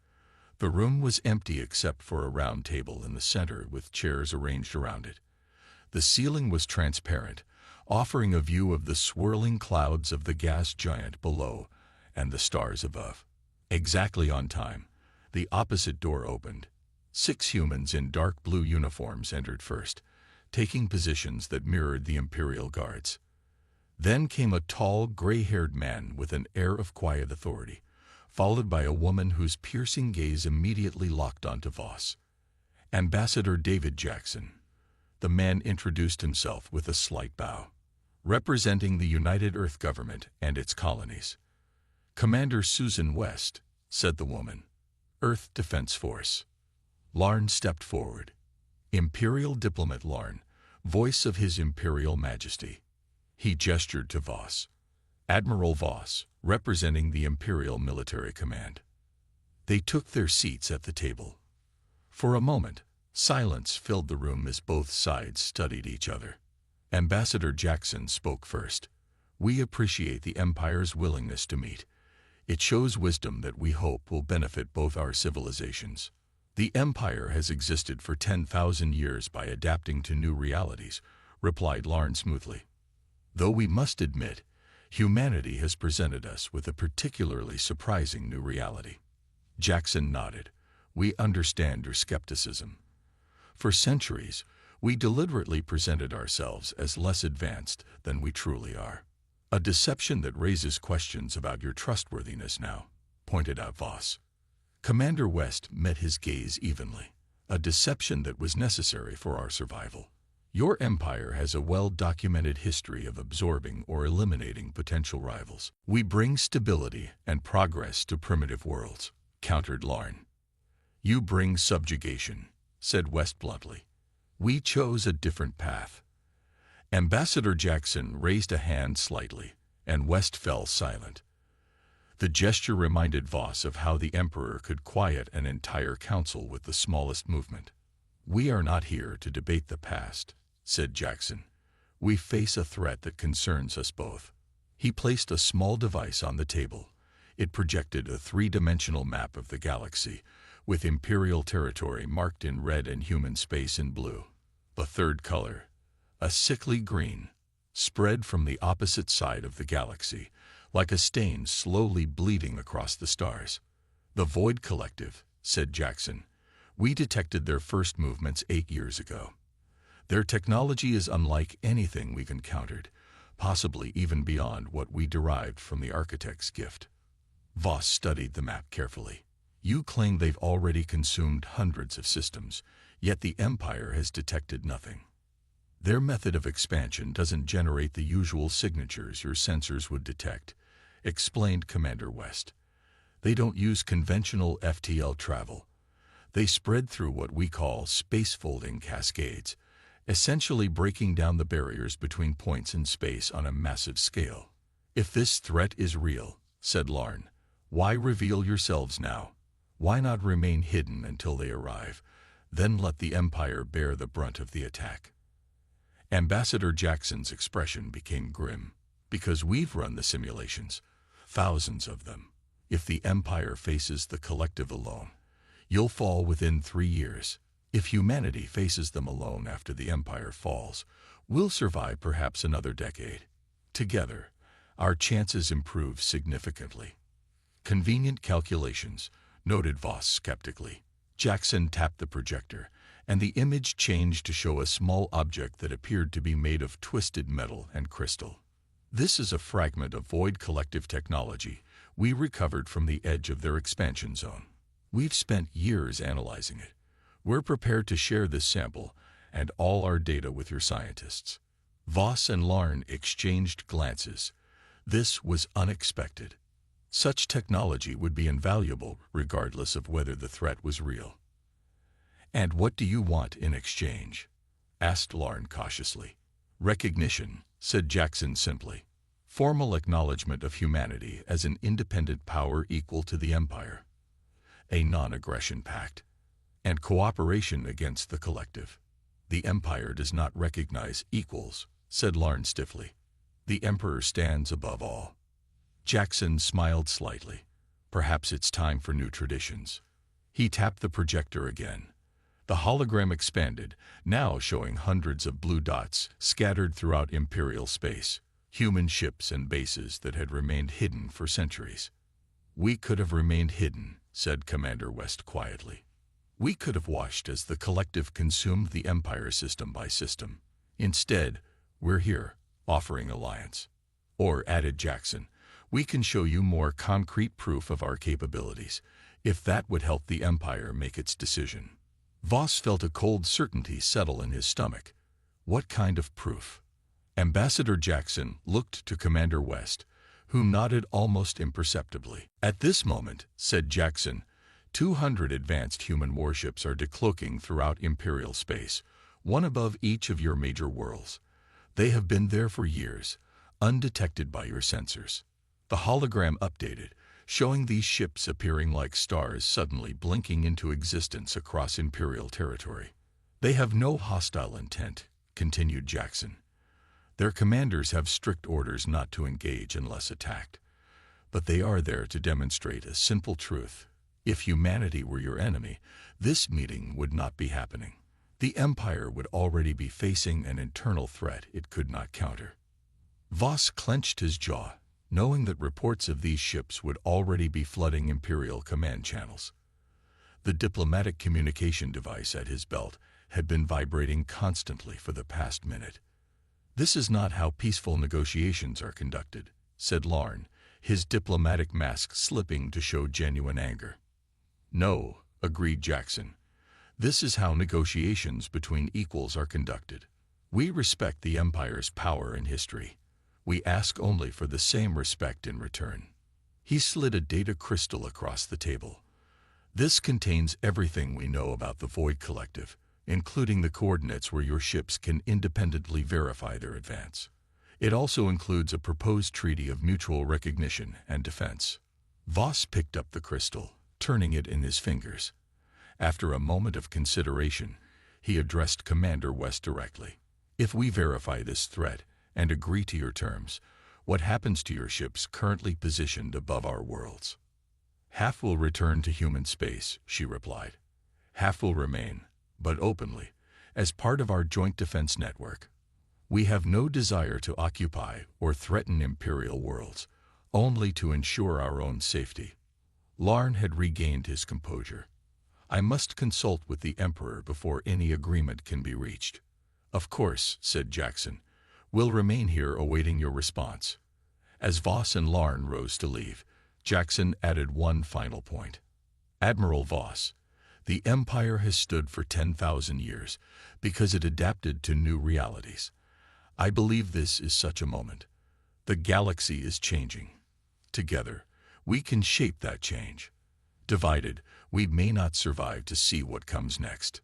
The room was empty except for a round table in the center with chairs arranged around it. The ceiling was transparent, offering a view of the swirling clouds of the gas giant below and the stars above. Exactly on time, the opposite door opened. 6 humans in dark blue uniforms entered first, taking positions that mirrored the Imperial guards. Then came a tall, gray-haired man with an air of quiet authority, followed by a woman whose piercing gaze immediately locked onto Voss. "Ambassador David Jackson." The man introduced himself with a slight bow. "Representing the United Earth Government and its colonies." "Commander Susan West," said the woman. "Earth Defense Force." Larn stepped forward. "Imperial Diplomat Larn, voice of His Imperial Majesty." He gestured to Voss. "Admiral Voss, representing the Imperial Military Command." They took their seats at the table. For a moment, silence filled the room as both sides studied each other. Ambassador Jackson spoke first. "We appreciate the Empire's willingness to meet. It shows wisdom that we hope will benefit both our civilizations. The Empire has existed for 10,000 years by adapting to new realities," replied Larn smoothly. "Though we must admit, humanity has presented us with a particularly surprising new reality." Jackson nodded. "We understand your skepticism. For centuries, we deliberately presented ourselves as less advanced than we truly are. A deception that raises questions about your trustworthiness now," pointed out Voss. Commander West met his gaze evenly. "A deception that was necessary for our survival. Your empire has a well-documented history of absorbing or eliminating potential rivals. We bring stability and progress to primitive worlds," countered Larn. "You bring subjugation," said West bluntly. "We chose a different path." Ambassador Jackson raised a hand slightly, and West fell silent. The gesture reminded Voss of how the Emperor could quiet an entire council with the smallest movement. "We are not here to debate the past," said Jackson. "We face a threat that concerns us both." He placed a small device on the table. It projected a three-dimensional map of the galaxy, with Imperial territory marked in red and human space in blue. The third color, a sickly green, spread from the opposite side of the galaxy, like a stain slowly bleeding across the stars. "The Void Collective," said Jackson. "We detected their first movements 8 years ago. Their technology is unlike anything we've encountered, possibly even beyond what we derived from the Architect's gift." Voss studied the map carefully. "You claim they've already consumed hundreds of systems, yet the Empire has detected nothing. Their method of expansion doesn't generate the usual signatures your sensors would detect," explained Commander West. "They don't use conventional FTL travel. They spread through what we call space-folding cascades, essentially breaking down the barriers between points in space on a massive scale." "If this threat is real," said Larn, "why reveal yourselves now? Why not remain hidden until they arrive, then let the Empire bear the brunt of the attack?" Ambassador Jackson's expression became grim. "Because we've run the simulations, thousands of them. If the Empire faces the Collective alone, you'll fall within 3 years. If humanity faces them alone after the Empire falls, we'll survive perhaps another decade. Together, our chances improve significantly." "Convenient calculations," noted Voss skeptically. Jackson tapped the projector, and the image changed to show a small object that appeared to be made of twisted metal and crystal. "This is a fragment of Void Collective technology we recovered from the edge of their expansion zone. We've spent years analyzing it. We're prepared to share this sample and all our data with your scientists." Voss and Larn exchanged glances. This was unexpected. Such technology would be invaluable regardless of whether the threat was real. "And what do you want in exchange?" asked Larn cautiously. "Recognition," said Jackson simply. "Formal acknowledgement of humanity as an independent power equal to the Empire. A non-aggression pact. And cooperation against the Collective." "The Empire does not recognize equals," said Larn stiffly. "The Emperor stands above all." Jackson smiled slightly. "Perhaps it's time for new traditions." He tapped the projector again. The hologram expanded, now showing hundreds of blue dots scattered throughout Imperial space, human ships and bases that had remained hidden for centuries. "We could have remained hidden," said Commander West quietly. "We could have watched as the Collective consumed the Empire system by system. Instead, we're here, offering alliance. Or," added Jackson, "we can show you more concrete proof of our capabilities, if that would help the Empire make its decision." Voss felt a cold certainty settle in his stomach. What kind of proof? Ambassador Jackson looked to Commander West, who nodded almost imperceptibly. "At this moment," said Jackson, 200 advanced human warships are decloaking throughout Imperial space, one above each of your major worlds. They have been there for years, undetected by your sensors." The hologram updated, showing these ships appearing like stars suddenly blinking into existence across Imperial territory. "They have no hostile intent," continued Jackson. Their commanders have strict orders not to engage unless attacked. But they are there to demonstrate a simple truth. If humanity were your enemy, this meeting would not be happening. The Empire would already be facing an internal threat it could not counter. Voss clenched his jaw, knowing that reports of these ships would already be flooding Imperial command channels. The diplomatic communication device at his belt had been vibrating constantly for the past minute. "This is not how peaceful negotiations are conducted," said Larn, his diplomatic mask slipping to show genuine anger. "No," agreed Jackson. "This is how negotiations between equals are conducted. We respect the Empire's power and history. We ask only for the same respect in return." He slid a data crystal across the table. "This contains everything we know about the Void Collective, including the coordinates where your ships can independently verify their advance. It also includes a proposed treaty of mutual recognition and defense." Voss picked up the crystal, turning it in his fingers. After a moment of consideration, he addressed Commander West directly. "If we verify this threat and agree to your terms, what happens to your ships currently positioned above our worlds?" "Half will return to human space," she replied. "Half will remain, but openly, as part of our joint defense network. We have no desire to occupy or threaten Imperial worlds, only to ensure our own safety." Larn had regained his composure. "I must consult with the Emperor before any agreement can be reached." "Of course," said Jackson. "We'll remain here awaiting your response." As Voss and Larn rose to leave, Jackson added one final point. "Admiral Voss, the Empire has stood for 10,000 years because it adapted to new realities. I believe this is such a moment. The galaxy is changing. Together, we can shape that change. Divided, we may not survive to see what comes next."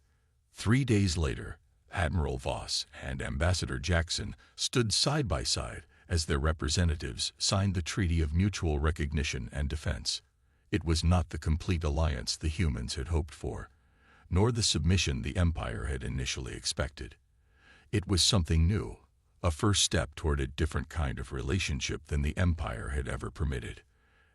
3 days later, Admiral Voss and Ambassador Jackson stood side by side as their representatives signed the Treaty of Mutual Recognition and Defense. It was not the complete alliance the humans had hoped for, nor the submission the Empire had initially expected. It was something new, a first step toward a different kind of relationship than the Empire had ever permitted.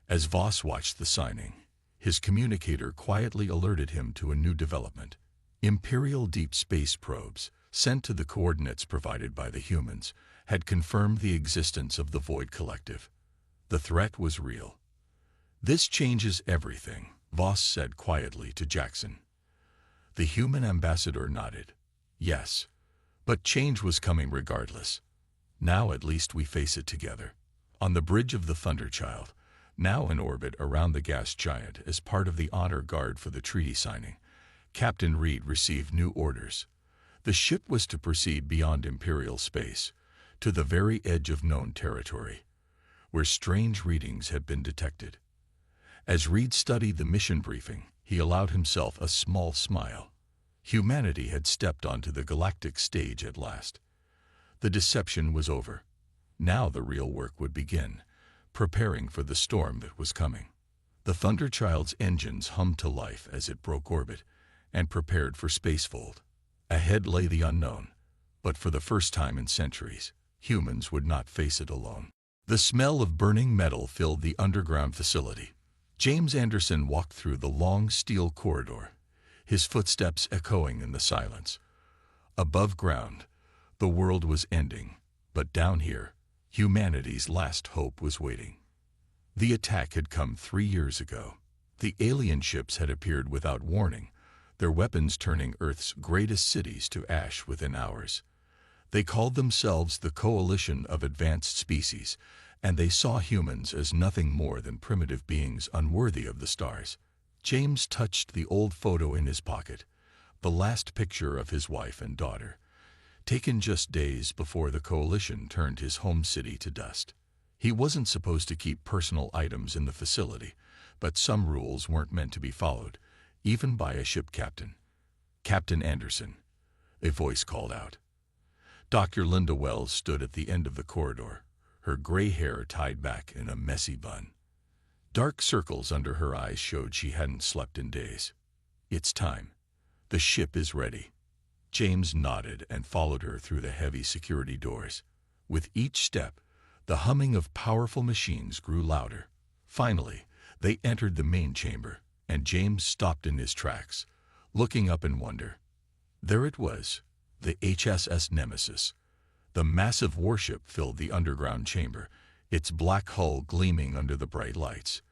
As Voss watched the signing, his communicator quietly alerted him to a new development. Imperial deep space probes, sent to the coordinates provided by the humans, had confirmed the existence of the Void Collective. The threat was real. "This changes everything," Voss said quietly to Jackson. The human ambassador nodded. "Yes, but change was coming regardless. Now at least we face it together." On the bridge of the Thunderchild, now in orbit around the gas giant as part of the honor guard for the treaty signing, Captain Reed received new orders. The ship was to proceed beyond Imperial space, to the very edge of known territory, where strange readings had been detected. As Reed studied the mission briefing, he allowed himself a small smile. Humanity had stepped onto the galactic stage at last. The deception was over. Now the real work would begin, preparing for the storm that was coming. The Thunderchild's engines hummed to life as it broke orbit and prepared for spacefold. Ahead lay the unknown, but for the first time in centuries, humans would not face it alone. The smell of burning metal filled the underground facility. James Anderson walked through the long steel corridor, his footsteps echoing in the silence. Above ground, the world was ending, but down here, humanity's last hope was waiting. The attack had come 3 years ago. The alien ships had appeared without warning, their weapons turning Earth's greatest cities to ash within hours. They called themselves the Coalition of Advanced Species, and they saw humans as nothing more than primitive beings unworthy of the stars. James touched the old photo in his pocket, the last picture of his wife and daughter, taken just days before the Coalition turned his home city to dust. He wasn't supposed to keep personal items in the facility, but some rules weren't meant to be followed, even by a ship captain. "Captain Anderson," a voice called out. Dr. Linda Wells stood at the end of the corridor, her gray hair tied back in a messy bun. Dark circles under her eyes showed she hadn't slept in days. "It's time. The ship is ready." James nodded and followed her through the heavy security doors. With each step, the humming of powerful machines grew louder. Finally, they entered the main chamber, and James stopped in his tracks, looking up in wonder. There it was, the HSS Nemesis. The massive warship filled the underground chamber, its black hull gleaming under the bright lights.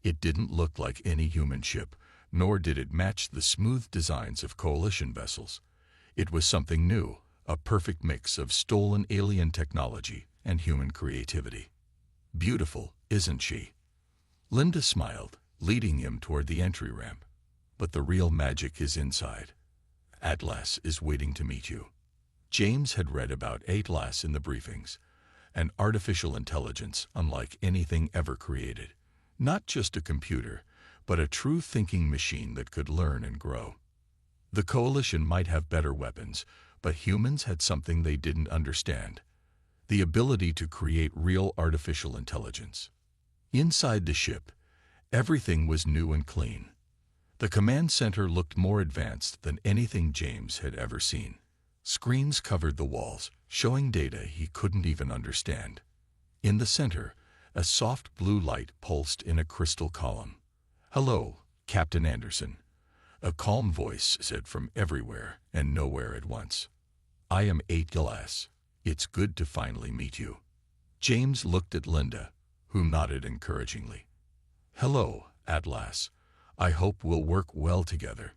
It didn't look like any human ship, nor did it match the smooth designs of coalition vessels. It was something new, a perfect mix of stolen alien technology and human creativity. Beautiful, isn't she? Linda smiled, leading him toward the entry ramp. But the real magic is inside. Atlas is waiting to meet you. James had read about Atlas in the briefings, an artificial intelligence unlike anything ever created. Not just a computer, but a true thinking machine that could learn and grow. The Coalition might have better weapons, but humans had something they didn't understand: the ability to create real artificial intelligence. Inside the ship, everything was new and clean. The command center looked more advanced than anything James had ever seen. Screens covered the walls, showing data he couldn't even understand. In the center, a soft blue light pulsed in a crystal column. "Hello, Captain Anderson," a calm voice said from everywhere and nowhere at once. "I am Atlas. It's good to finally meet you." James looked at Linda, who nodded encouragingly. "Hello, Atlas. I hope we'll work well together."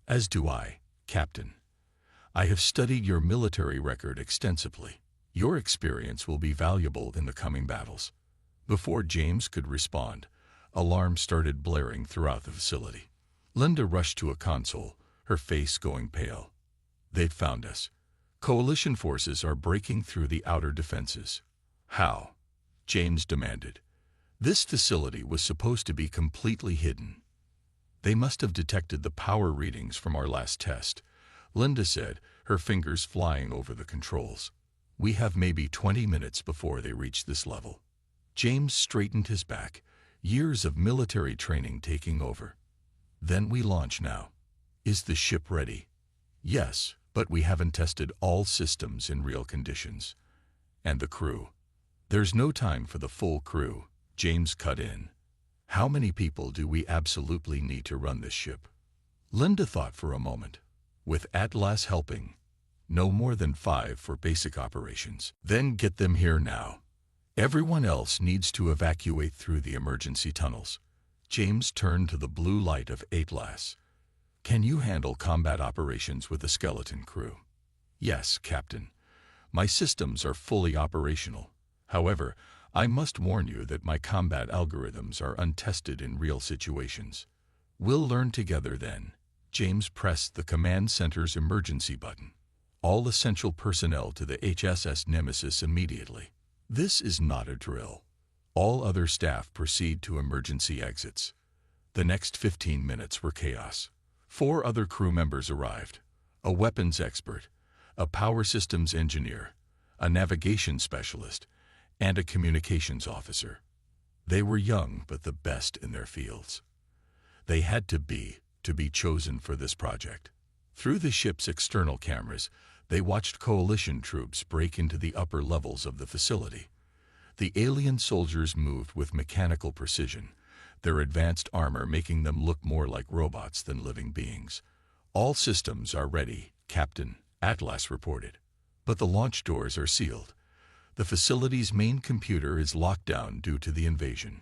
"As do I, Captain. I have studied your military record extensively. Your experience will be valuable in the coming battles." Before James could respond, alarms started blaring throughout the facility. Linda rushed to a console, her face going pale. "They've found us. Coalition forces are breaking through the outer defenses." "How?" James demanded. "This facility was supposed to be completely hidden." "They must have detected the power readings from our last test," Linda said, her fingers flying over the controls. "We have maybe 20 minutes before they reach this level." James straightened his back, years of military training taking over. "Then we launch now. Is the ship ready?" "Yes, but we haven't tested all systems in real conditions." "And the crew?" "There's no time for the full crew," James cut in. "How many people do we absolutely need to run this ship?" Linda thought for a moment. "With Atlas helping, no more than 5 for basic operations." "Then get them here now. Everyone else needs to evacuate through the emergency tunnels." James turned to the blue light of Atlas. "Can you handle combat operations with a skeleton crew?" "Yes, Captain. My systems are fully operational. However, I must warn you that my combat algorithms are untested in real situations." "We'll learn together then." James pressed the command center's emergency button. "All essential personnel to the HSS Nemesis immediately." "This is not a drill. All other staff proceed to emergency exits." The next 15 minutes were chaos. 4 other crew members arrived: a weapons expert, a power systems engineer, a navigation specialist, and a communications officer. They were young but the best in their fields. They had to be chosen for this project. Through the ship's external cameras, they watched Coalition troops break into the upper levels of the facility. The alien soldiers moved with mechanical precision, their advanced armor making them look more like robots than living beings. "All systems are ready, Captain," Atlas reported. "But the launch doors are sealed. The facility's main computer is locked down due to the invasion."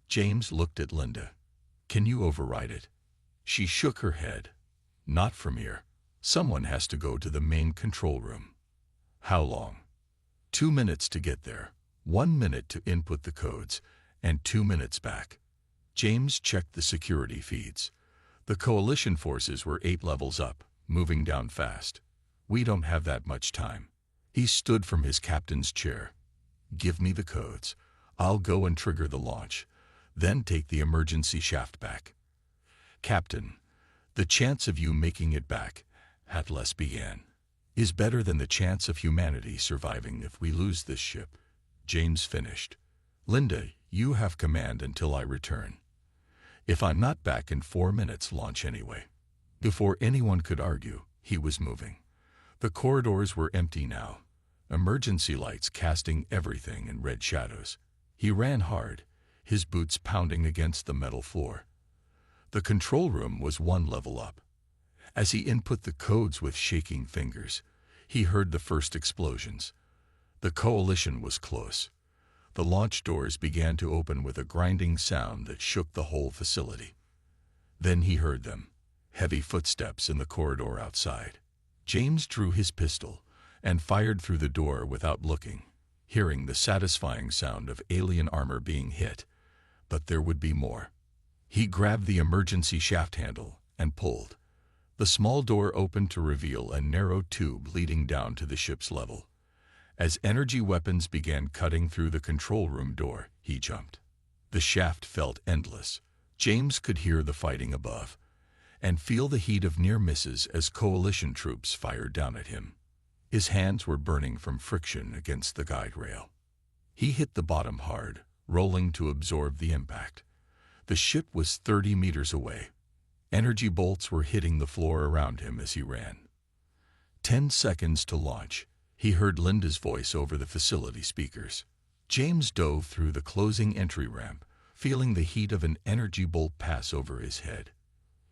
James looked at Linda. "Can you override it?" She shook her head. "Not from here. Someone has to go to the main control room." "How long?" 2 minutes to get there, 1 minute to input the codes, and 2 minutes back." James checked the security feeds. The Coalition forces were 8 levels up, moving down fast. "We don't have that much time." He stood from his captain's chair. "Give me the codes. I'll go and trigger the launch, then take the emergency shaft back." "Captain, the chance of you making it back," Atlas began, "is better than the chance of humanity surviving if we lose this ship." James finished. "Linda, you have command until I return. If I'm not back in 4 minutes, launch anyway." Before anyone could argue, he was moving. The corridors were empty now. emergency lights casting everything in red shadows. He ran hard, his boots pounding against the metal floor. The control room was one level up. As he input the codes with shaking fingers, he heard the first explosions. The coalition was close. The launch doors began to open with a grinding sound that shook the whole facility. Then he heard them, heavy footsteps in the corridor outside. James drew his pistol and fired through the door without looking, hearing the satisfying sound of alien armor being hit. But there would be more. He grabbed the emergency shaft handle and pulled. The small door opened to reveal a narrow tube leading down to the ship's level. As energy weapons began cutting through the control room door, he jumped. The shaft felt endless. James could hear the fighting above and feel the heat of near misses as coalition troops fired down at him. His hands were burning from friction against the guide rail. He hit the bottom hard, rolling to absorb the impact. The ship was 30 meters away. Energy bolts were hitting the floor around him as he ran. 10 seconds to launch. He heard Linda's voice over the facility speakers. James dove through the closing entry ramp, feeling the heat of an energy bolt pass over his head.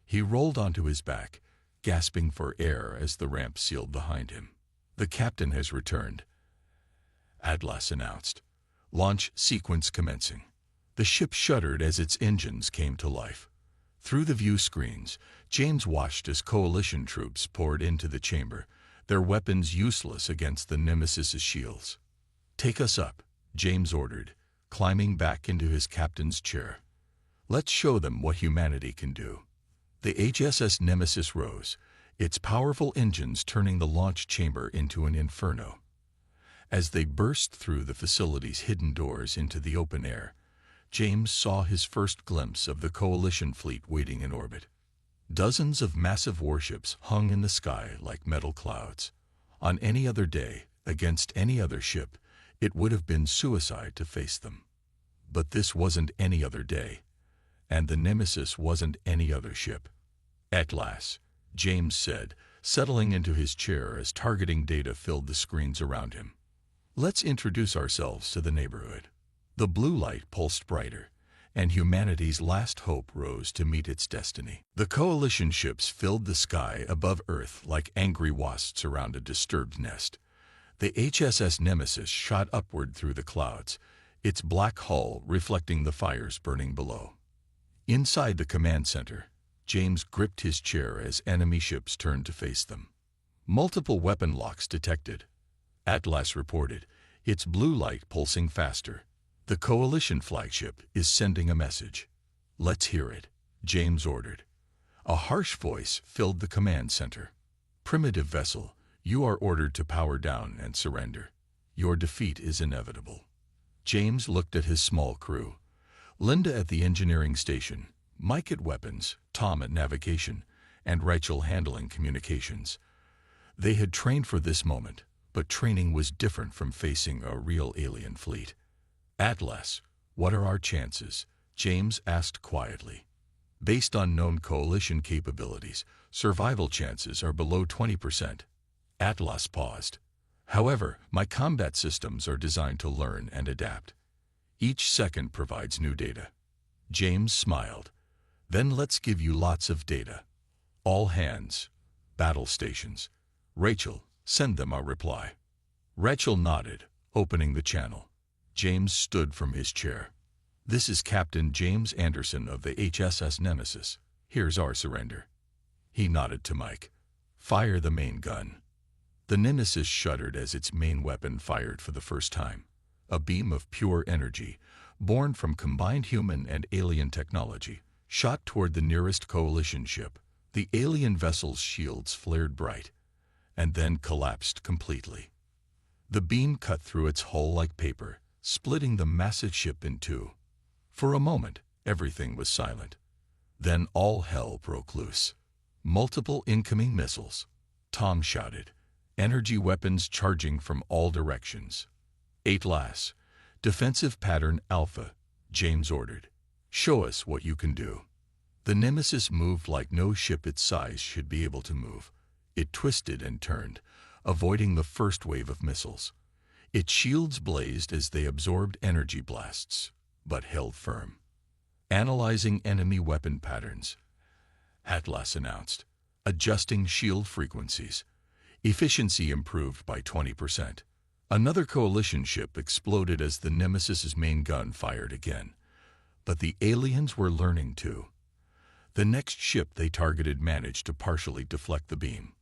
He rolled onto his back, gasping for air as the ramp sealed behind him. "The captain has returned," Atlas announced. "Launch sequence commencing." The ship shuddered as its engines came to life. Through the view screens, James watched as coalition troops poured into the chamber, their weapons useless against the Nemesis's shields. "Take us up," James ordered, climbing back into his captain's chair. "Let's show them what humanity can do." The HSS Nemesis rose, its powerful engines turning the launch chamber into an inferno. As they burst through the facility's hidden doors into the open air, James saw his first glimpse of the coalition fleet waiting in orbit. Dozens of massive warships hung in the sky like metal clouds. On any other day, against any other ship, it would have been suicide to face them. But this wasn't any other day, and the Nemesis wasn't any other ship. "At last," James said, settling into his chair as targeting data filled the screens around him. "Let's introduce ourselves to the neighborhood." The blue light pulsed brighter, and humanity's last hope rose to meet its destiny. The coalition ships filled the sky above Earth like angry wasps around a disturbed nest. The HSS Nemesis shot upward through the clouds, its black hull reflecting the fires burning below. Inside the command center, James gripped his chair as enemy ships turned to face them. Multiple weapon locks detected, Atlas reported, its blue light pulsing faster. "The coalition flagship is sending a message." "Let's hear it," James ordered. A harsh voice filled the command center. "Primitive vessel, you are ordered to power down and surrender. Your defeat is inevitable." James looked at his small crew. Linda at the engineering station, Mike at weapons, Tom at navigation, and Rachel handling communications. They had trained for this moment, but training was different from facing a real alien fleet. "Atlas, what are our chances?" James asked quietly. "Based on known coalition capabilities, survival chances are below 20%. Atlas paused. "However, my combat systems are designed to learn and adapt. Each second provides new data." James smiled. "Then let's give you lots of data. All hands, battle stations. Rachel, send them our reply." Rachel nodded, opening the channel. James stood from his chair. "This is Captain James Anderson of the HSS Nemesis. Here's our surrender." He nodded to Mike. "Fire the main gun." The Nemesis shuddered as its main weapon fired for the first time. A beam of pure energy, born from combined human and alien technology, shot toward the nearest coalition ship. The alien vessel's shields flared bright, and then collapsed completely. The beam cut through its hull like paper, splitting the massive ship in two. For a moment, everything was silent. Then all hell broke loose. Multiple incoming missiles. Tom shouted. Energy weapons charging from all directions. "Atlas, defensive pattern Alpha," James ordered. "Show us what you can do." The Nemesis moved like no ship its size should be able to move. It twisted and turned, avoiding the first wave of missiles. Its shields blazed as they absorbed energy blasts, but held firm. Analyzing enemy weapon patterns, Atlas announced. Adjusting shield frequencies. Efficiency improved by 20%. Another coalition ship exploded as the Nemesis's main gun fired again. But the aliens were learning too. The next ship they targeted managed to partially deflect the beam.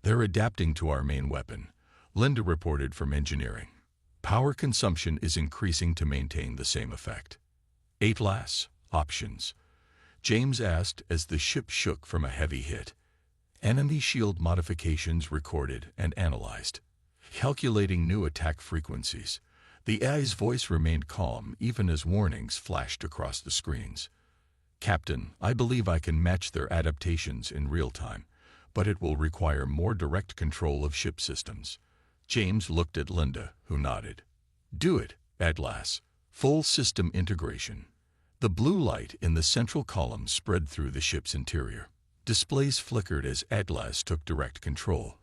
They're adapting to our main weapon, Linda reported from engineering. Power consumption is increasing to maintain the same effect. Atlas, options. James asked as the ship shook from a heavy hit. Enemy shield modifications recorded and analyzed. Calculating new attack frequencies. The AI's voice remained calm even as warnings flashed across the screens. Captain, I believe I can match their adaptations in real time, but it will require more direct control of ship systems. James looked at Linda, who nodded. Do it, Atlas. Full system integration. The blue light in the central column spread through the ship's interior. Displays flickered as Atlas took direct control.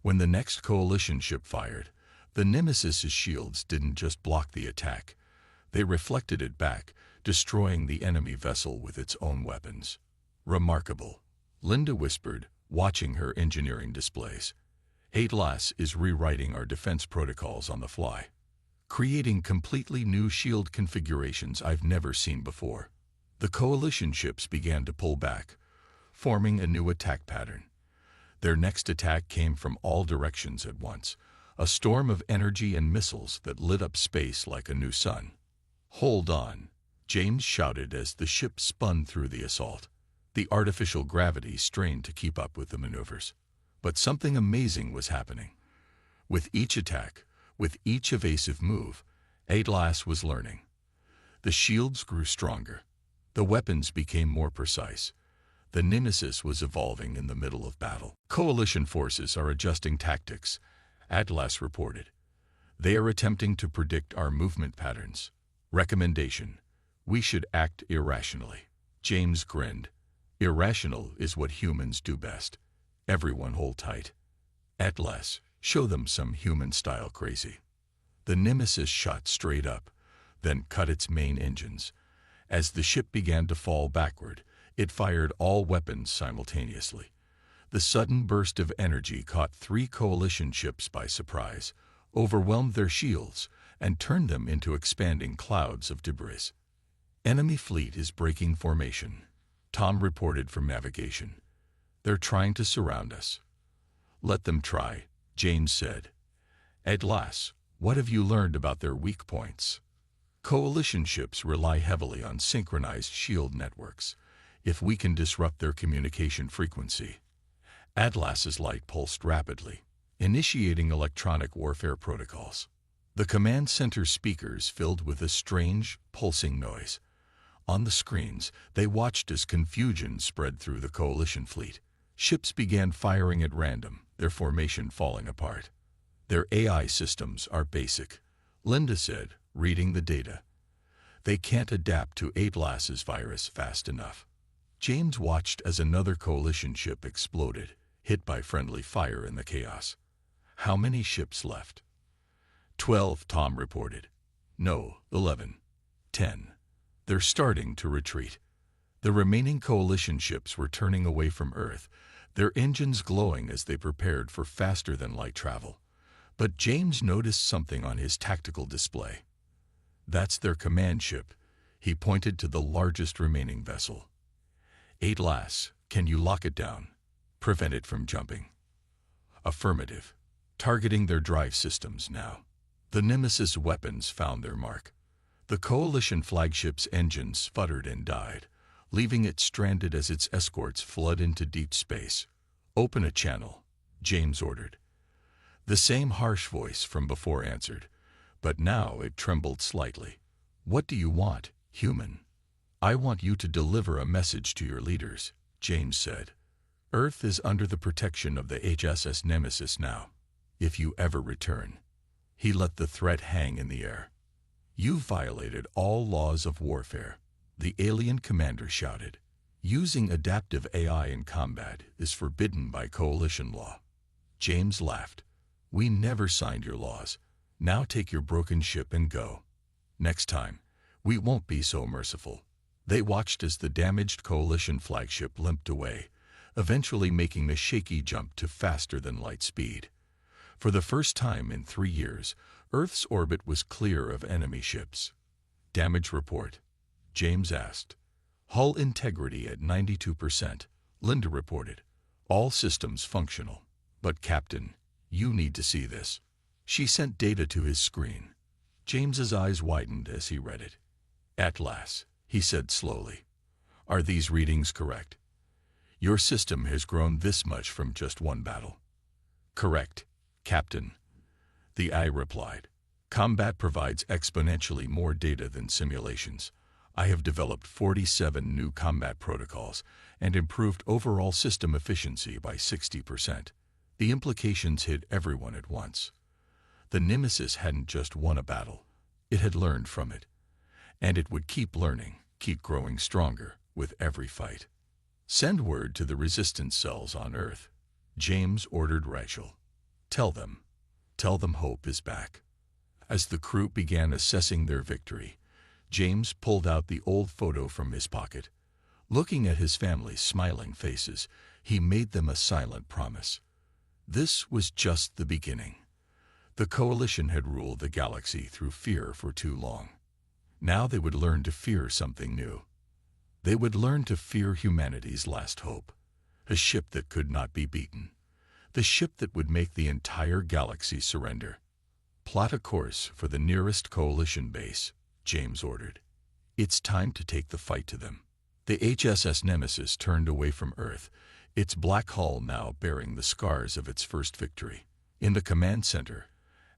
When the next coalition ship fired, the Nemesis's shields didn't just block the attack. They reflected it back, destroying the enemy vessel with its own weapons. Remarkable, Linda whispered, watching her engineering displays. Atlas is rewriting our defense protocols on the fly, creating completely new shield configurations I've never seen before. The coalition ships began to pull back, forming a new attack pattern. Their next attack came from all directions at once, a storm of energy and missiles that lit up space like a new sun. Hold on, James shouted as the ship spun through the assault. The artificial gravity strained to keep up with the maneuvers. But something amazing was happening. With each attack, with each evasive move, Atlas was learning. The shields grew stronger. The weapons became more precise. The Nemesis was evolving in the middle of battle. Coalition forces are adjusting tactics, Atlas reported. They are attempting to predict our movement patterns. Recommendation: we should act irrationally. James grinned. Irrational is what humans do best. Everyone hold tight. Atlas, show them some human-style crazy. The Nemesis shot straight up, then cut its main engines. As the ship began to fall backward, it fired all weapons simultaneously. The sudden burst of energy caught 3 coalition ships by surprise, overwhelmed their shields, and turned them into expanding clouds of debris. Enemy fleet is breaking formation, Tom reported from navigation. They're trying to surround us. Let them try, James said. Atlas, what have you learned about their weak points? Coalition ships rely heavily on synchronized shield networks. If we can disrupt their communication frequency. Atlas's light pulsed rapidly, initiating electronic warfare protocols. The command center speakers filled with a strange, pulsing noise. On the screens, they watched as confusion spread through the coalition fleet. Ships began firing at random, their formation falling apart. Their AI systems are basic, Linda said, reading the data. They can't adapt to Atlas's virus fast enough. James watched as another coalition ship exploded, hit by friendly fire in the chaos. How many ships left? 12, Tom reported. No, 11. 10. They're starting to retreat. The remaining coalition ships were turning away from Earth, their engines glowing as they prepared for faster-than-light travel. But James noticed something on his tactical display. That's their command ship. He pointed to the largest remaining vessel. Atlas, can you lock it down? Prevent it from jumping. Affirmative. Targeting their drive systems now. The Nemesis weapons found their mark. The coalition flagship's engines sputtered and died, leaving it stranded as its escorts fled into deep space. Open a channel, James ordered. The same harsh voice from before answered, but now it trembled slightly. What do you want, human? I want you to deliver a message to your leaders, James said. Earth is under the protection of the HSS Nemesis now. If you ever return. He let the threat hang in the air. You've violated all laws of warfare, the alien commander shouted. Using adaptive AI in combat is forbidden by coalition law. James laughed. We never signed your laws. Now take your broken ship and go. Next time, we won't be so merciful." They watched as the damaged Coalition flagship limped away, eventually making the shaky jump to faster-than-light speed. For the first time in 3 years, Earth's orbit was clear of enemy ships. "Damage report," James asked. "Hull integrity at 92%, Linda reported. "All systems functional. But Captain, you need to see this." She sent data to his screen. James's eyes widened as he read it. "Atlas," he said slowly. "Are these readings correct? Your system has grown this much from just one battle." "Correct, Captain," the eye replied. "Combat provides exponentially more data than simulations. I have developed 47 new combat protocols and improved overall system efficiency by 60%. The implications hit everyone at once. The Nemesis hadn't just won a battle. It had learned from it. And it would keep learning, keep growing stronger with every fight. "Send word to the resistance cells on Earth," James ordered Rachel. Tell them hope is back." As the crew began assessing their victory, James pulled out the old photo from his pocket. Looking at his family's smiling faces, he made them a silent promise. This was just the beginning. The Coalition had ruled the galaxy through fear for too long. Now they would learn to fear something new. They would learn to fear humanity's last hope, a ship that could not be beaten, the ship that would make the entire galaxy surrender. "Plot a course for the nearest Coalition base," James ordered. "It's time to take the fight to them." The HSS Nemesis turned away from Earth, its black hull now bearing the scars of its first victory. In the command center,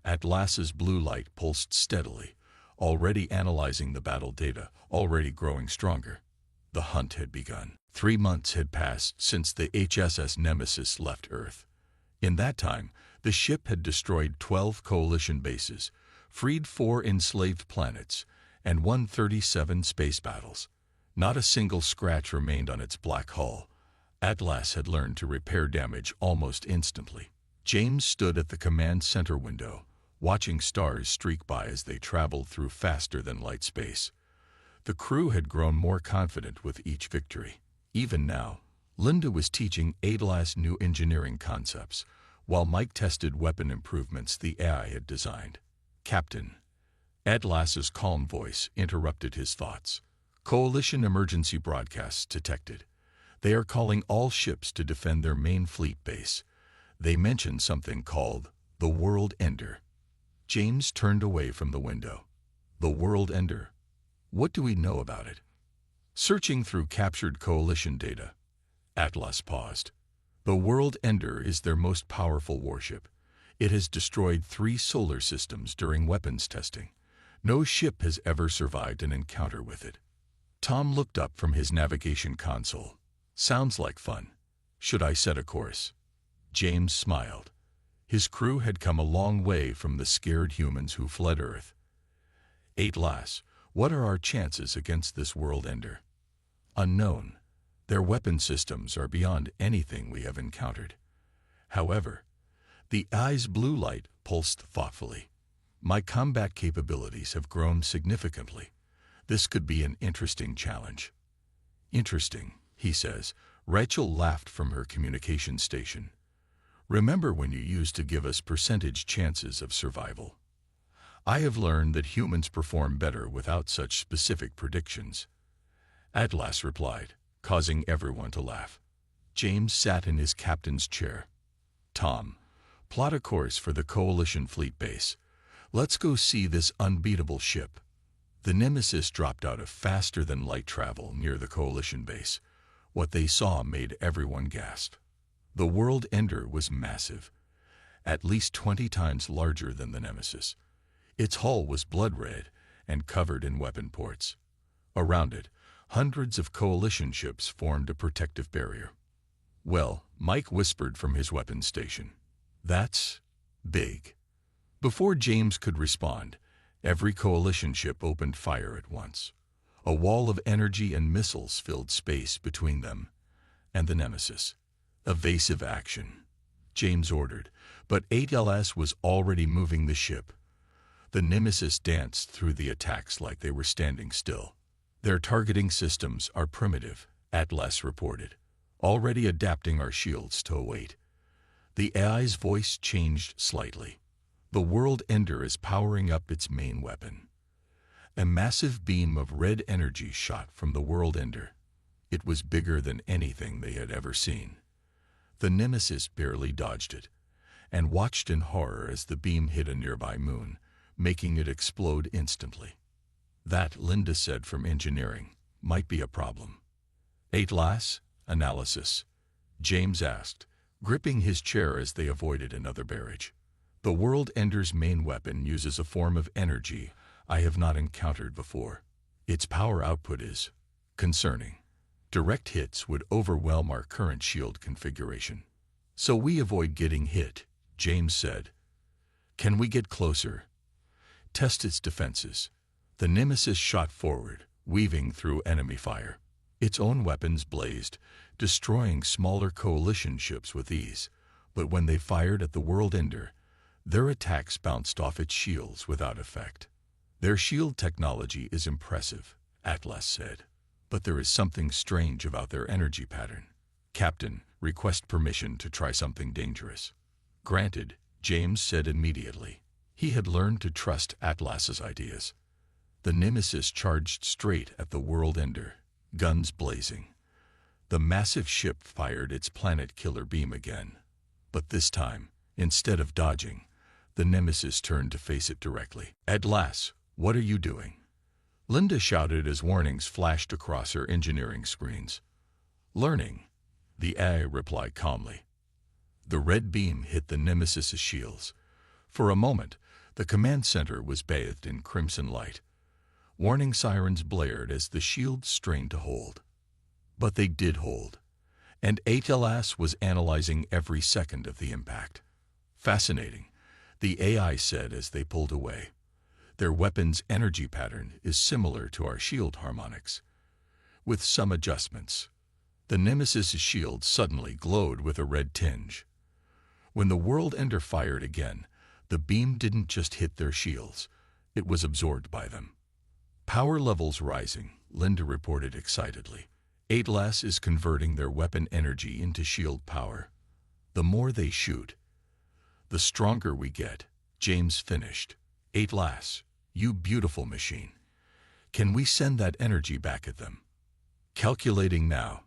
Atlas's blue light pulsed steadily, already analyzing the battle data, already growing stronger. The hunt had begun. 3 months had passed since the HSS Nemesis left Earth. In that time, the ship had destroyed 12 Coalition bases, freed 4 enslaved planets, and won 37 space battles. Not a single scratch remained on its black hull. Atlas had learned to repair damage almost instantly. James stood at the command center window, watching stars streak by as they traveled through faster-than-light space. The crew had grown more confident with each victory. Even now, Linda was teaching Atlas new engineering concepts, while Mike tested weapon improvements the AI had designed. "Captain," Atlas's calm voice interrupted his thoughts. "Coalition emergency broadcasts detected. They are calling all ships to defend their main fleet base. They mentioned something called the World Ender." James turned away from the window. "The World Ender? What do we know about it?" Searching through captured Coalition data, Atlas paused. "The World Ender is their most powerful warship. It has destroyed 3 solar systems during weapons testing. No ship has ever survived an encounter with it." Tom looked up from his navigation console. "Sounds like fun. Should I set a course?" James smiled. His crew had come a long way from the scared humans who fled Earth. "Atlas, what are our chances against this World Ender?" "Unknown. Their weapon systems are beyond anything we have encountered. However," the eye's blue light pulsed thoughtfully, "my combat capabilities have grown significantly. This could be an interesting challenge." "Interesting," he says. Rachel laughed from her communication station. "Remember when you used to give us percentage chances of survival? I have learned that humans perform better without such specific predictions." Atlas replied, causing everyone to laugh. James sat in his captain's chair. "Tom, plot a course for the Coalition fleet base. Let's go see this unbeatable ship." The Nemesis dropped out of faster-than-light travel near the Coalition base. What they saw made everyone gasp. The World Ender was massive, at least 20 times larger than the Nemesis. Its hull was blood-red and covered in weapon ports. Around it, hundreds of Coalition ships formed a protective barrier. "Well," Mike whispered from his weapons station, "that's big." Before James could respond, every Coalition ship opened fire at once. A wall of energy and missiles filled space between them and the Nemesis. "Evasive action," James ordered, but Atlas was already moving the ship. The Nemesis danced through the attacks like they were standing still. Their targeting systems are primitive, Atlas reported, already adapting our shields to await. The AI's voice changed slightly. The World Ender is powering up its main weapon. A massive beam of red energy shot from the World Ender. It was bigger than anything they had ever seen. The Nemesis barely dodged it, and watched in horror as the beam hit a nearby moon, making it explode instantly. That, Linda said from engineering, might be a problem. Atlas? Analysis? James asked, gripping his chair as they avoided another barrage. The World Ender's main weapon uses a form of energy I have not encountered before. Its power output is concerning. Direct hits would overwhelm our current shield configuration. So we avoid getting hit, James said. Can we get closer? Test its defenses. The Nemesis shot forward, weaving through enemy fire. Its own weapons blazed, destroying smaller coalition ships with ease. But when they fired at the World Ender, their attacks bounced off its shields without effect. Their shield technology is impressive, Atlas said. But there is something strange about their energy pattern. Captain, request permission to try something dangerous. Granted, James said immediately. He had learned to trust Atlas's ideas. The Nemesis charged straight at the World Ender, guns blazing. The massive ship fired its planet-killer beam again. But this time, instead of dodging, the Nemesis turned to face it directly. Atlas, what are you doing? Linda shouted as warnings flashed across her engineering screens. Learning, the AI replied calmly. The red beam hit the Nemesis's shields. For a moment, the command center was bathed in crimson light. Warning sirens blared as the shields strained to hold. But they did hold, and Atlas was analyzing every second of the impact. Fascinating, the AI said as they pulled away. Their weapon's energy pattern is similar to our shield harmonics, with some adjustments. The Nemesis's shield suddenly glowed with a red tinge. When the World Ender fired again, the beam didn't just hit their shields, it was absorbed by them. Power levels rising, Linda reported excitedly. Atlas is converting their weapon energy into shield power. The more they shoot, the stronger we get, James finished. Atlas, you beautiful machine. Can we send that energy back at them? Calculating now.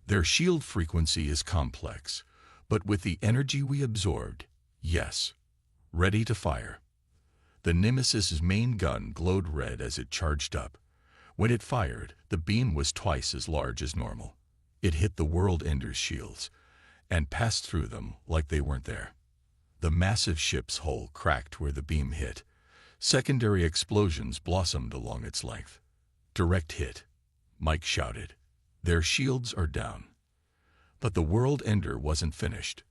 Their shield frequency is complex, but with the energy we absorbed, yes. Ready to fire. The Nemesis's main gun glowed red as it charged up. When it fired, the beam was twice as large as normal. It hit the World Ender's shields and passed through them like they weren't there. The massive ship's hull cracked where the beam hit. Secondary explosions blossomed along its length. Direct hit, Mike shouted. Their shields are down. But the World Ender wasn't finished.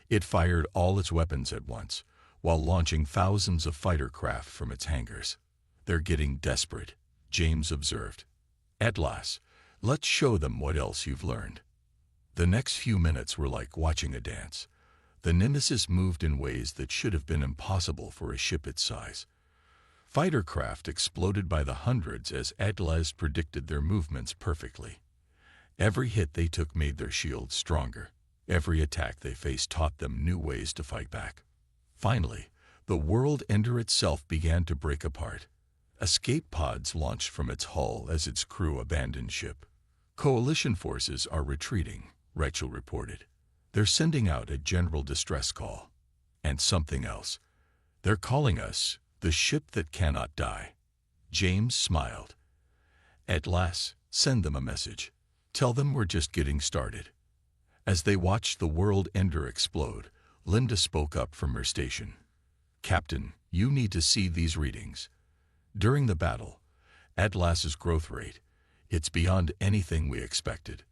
It fired all its weapons at once, while launching thousands of fighter craft from its hangars. They're getting desperate, James observed. Atlas, let's show them what else you've learned. The next few minutes were like watching a dance. The Nemesis moved in ways that should have been impossible for a ship its size. Fighter craft exploded by the hundreds as Atlas predicted their movements perfectly. Every hit they took made their shields stronger. Every attack they faced taught them new ways to fight back. Finally, the World Ender itself began to break apart. Escape pods launched from its hull as its crew abandoned ship. Coalition forces are retreating, Rachel reported. They're sending out a general distress call. And something else. They're calling us the ship that cannot die. James smiled. Atlas, send them a message. Tell them we're just getting started. As they watched the World Ender explode, Linda spoke up from her station. Captain, you need to see these readings. During the battle, Atlas's growth rate, it's beyond anything we expected.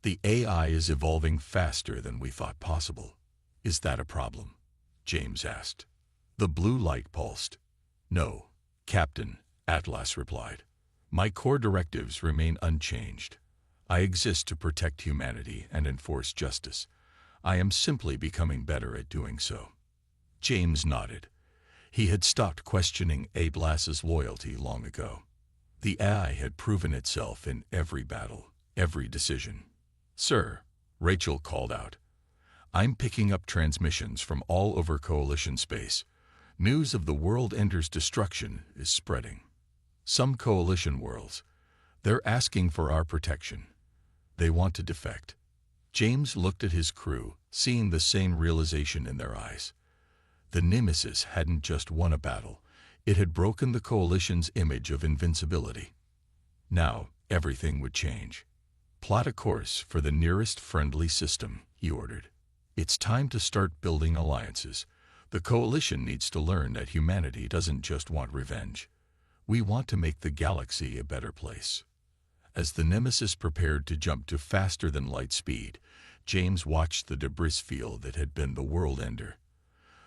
The AI is evolving faster than we thought possible. Is that a problem? James asked. The blue light pulsed. No, Captain, Atlas replied. My core directives remain unchanged. I exist to protect humanity and enforce justice. I am simply becoming better at doing so. James nodded. He had stopped questioning Atlas's loyalty long ago. The AI had proven itself in every battle, every decision. "Sir," Rachel called out, "I'm picking up transmissions from all over Coalition space. News of the world ender's destruction is spreading. Some Coalition worlds, they're asking for our protection. They want to defect." James looked at his crew, seeing the same realization in their eyes. The Nemesis hadn't just won a battle, it had broken the Coalition's image of invincibility. Now, everything would change. "Plot a course for the nearest friendly system," he ordered. "It's time to start building alliances. The Coalition needs to learn that humanity doesn't just want revenge. We want to make the galaxy a better place." As the Nemesis prepared to jump to faster-than-light speed, James watched the debris field that had been the world ender.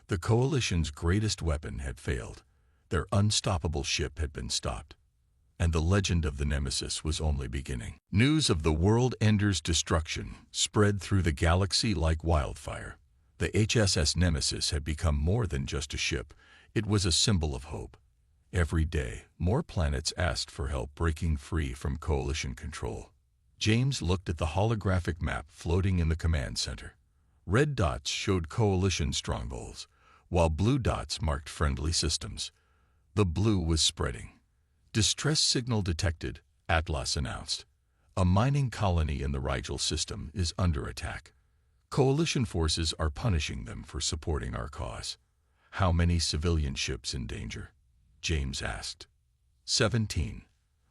The Coalition's greatest weapon had failed. Their unstoppable ship had been stopped. And the legend of the Nemesis was only beginning. News of the world ender's destruction spread through the galaxy like wildfire. The HSS Nemesis had become more than just a ship. It was a symbol of hope. Every day, more planets asked for help breaking free from Coalition control. James looked at the holographic map floating in the command center. Red dots showed Coalition strongholds, while blue dots marked friendly systems. The blue was spreading. "Distress signal detected," Atlas announced. "A mining colony in the Rigel system is under attack. Coalition forces are punishing them for supporting our cause." "How many civilian ships in danger?" James asked. 17.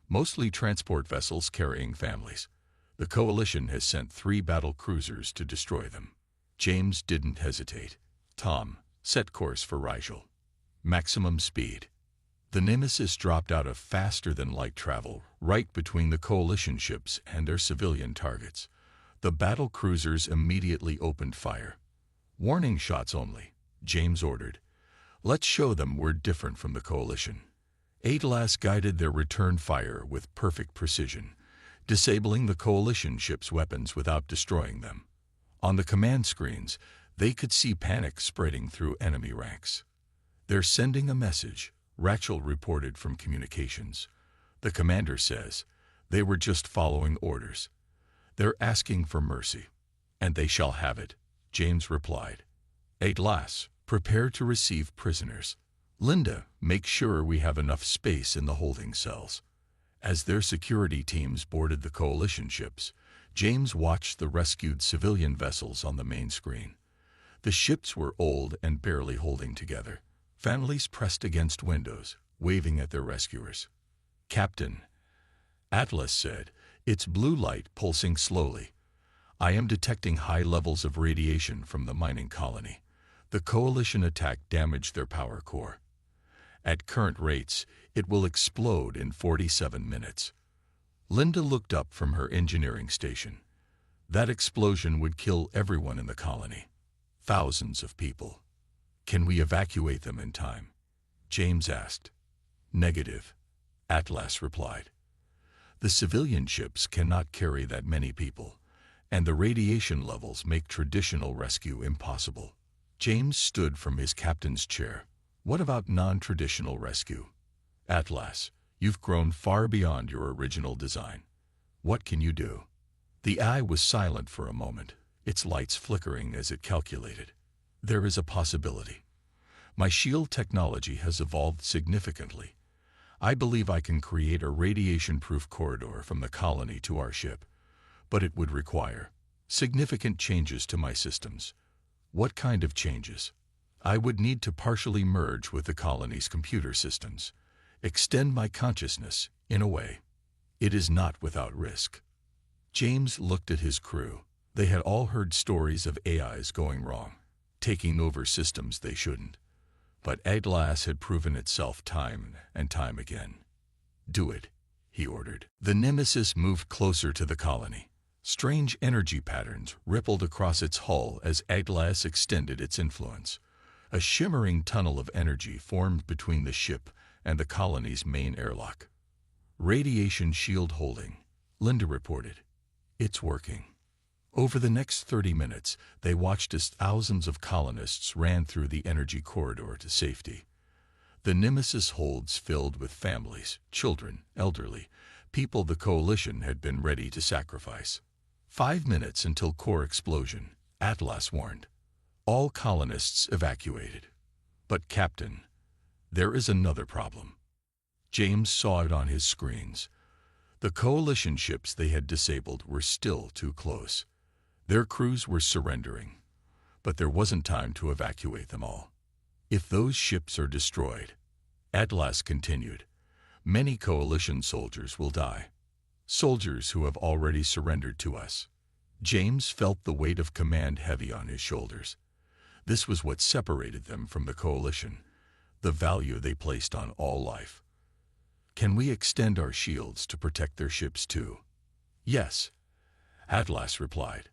Mostly transport vessels carrying families. The Coalition has sent 3 battle cruisers to destroy them. James didn't hesitate. "Tom, set course for Rigel. Maximum speed." The Nemesis dropped out of faster-than-light travel right between the Coalition ships and their civilian targets. The battle cruisers immediately opened fire. "Warning shots only," James ordered. "Let's show them we're different from the Coalition." Atlas guided their return fire with perfect precision, disabling the Coalition ships' weapons without destroying them. On the command screens, they could see panic spreading through enemy ranks. "They're sending a message," Rachel reported from communications. "The commander says they were just following orders. They're asking for mercy, and they shall have it," James replied. "Atlas, prepare to receive prisoners. Linda, make sure we have enough space in the holding cells." As their security teams boarded the Coalition ships, James watched the rescued civilian vessels on the main screen. The ships were old and barely holding together. Families pressed against windows, waving at their rescuers. "Captain," Atlas said, its blue light pulsing slowly, "I am detecting high levels of radiation from the mining colony. The Coalition attack damaged their power core. At current rates, it will explode in 47 minutes. Linda looked up from her engineering station. "That explosion would kill everyone in the colony. Thousands of people. Can we evacuate them in time?" James asked. "Negative," Atlas replied. "The civilian ships cannot carry that many people, and the radiation levels make traditional rescue impossible." James stood from his captain's chair. "What about non-traditional rescue?" "Atlas, you've grown far beyond your original design. What can you do?" The eye was silent for a moment, its lights flickering as it calculated. "There is a possibility. My shield technology has evolved significantly. I believe I can create a radiation-proof corridor from the colony to our ship, but it would require significant changes to my systems." "What kind of changes?" "I would need to partially merge with the colony's computer systems, extend my consciousness, in a way. It is not without risk." James looked at his crew. They had all heard stories of AIs going wrong, taking over systems they shouldn't. But Atlas had proven itself time and time again. "Do it," he ordered. The Nemesis moved closer to the colony. Strange energy patterns rippled across its hull as Atlas extended its influence. A shimmering tunnel of energy formed between the ship and the colony's main airlock. "Radiation shield holding," Linda reported. "It's working." Over the next 30 minutes, they watched as thousands of colonists ran through the energy corridor to safety. The Nemesis holds filled with families, children, elderly, people the coalition had been ready to sacrifice. 5 minutes until core explosion, Atlas warned. All colonists evacuated. But Captain, there is another problem. James saw it on his screens. The coalition ships they had disabled were still too close. Their crews were surrendering, but there wasn't time to evacuate them all. If those ships are destroyed, Atlas continued, many coalition soldiers will die. Soldiers who have already surrendered to us. James felt the weight of command heavy on his shoulders. This was what separated them from the coalition, the value they placed on all life. Can we extend our shields to protect their ships too? Yes, Atlas replied.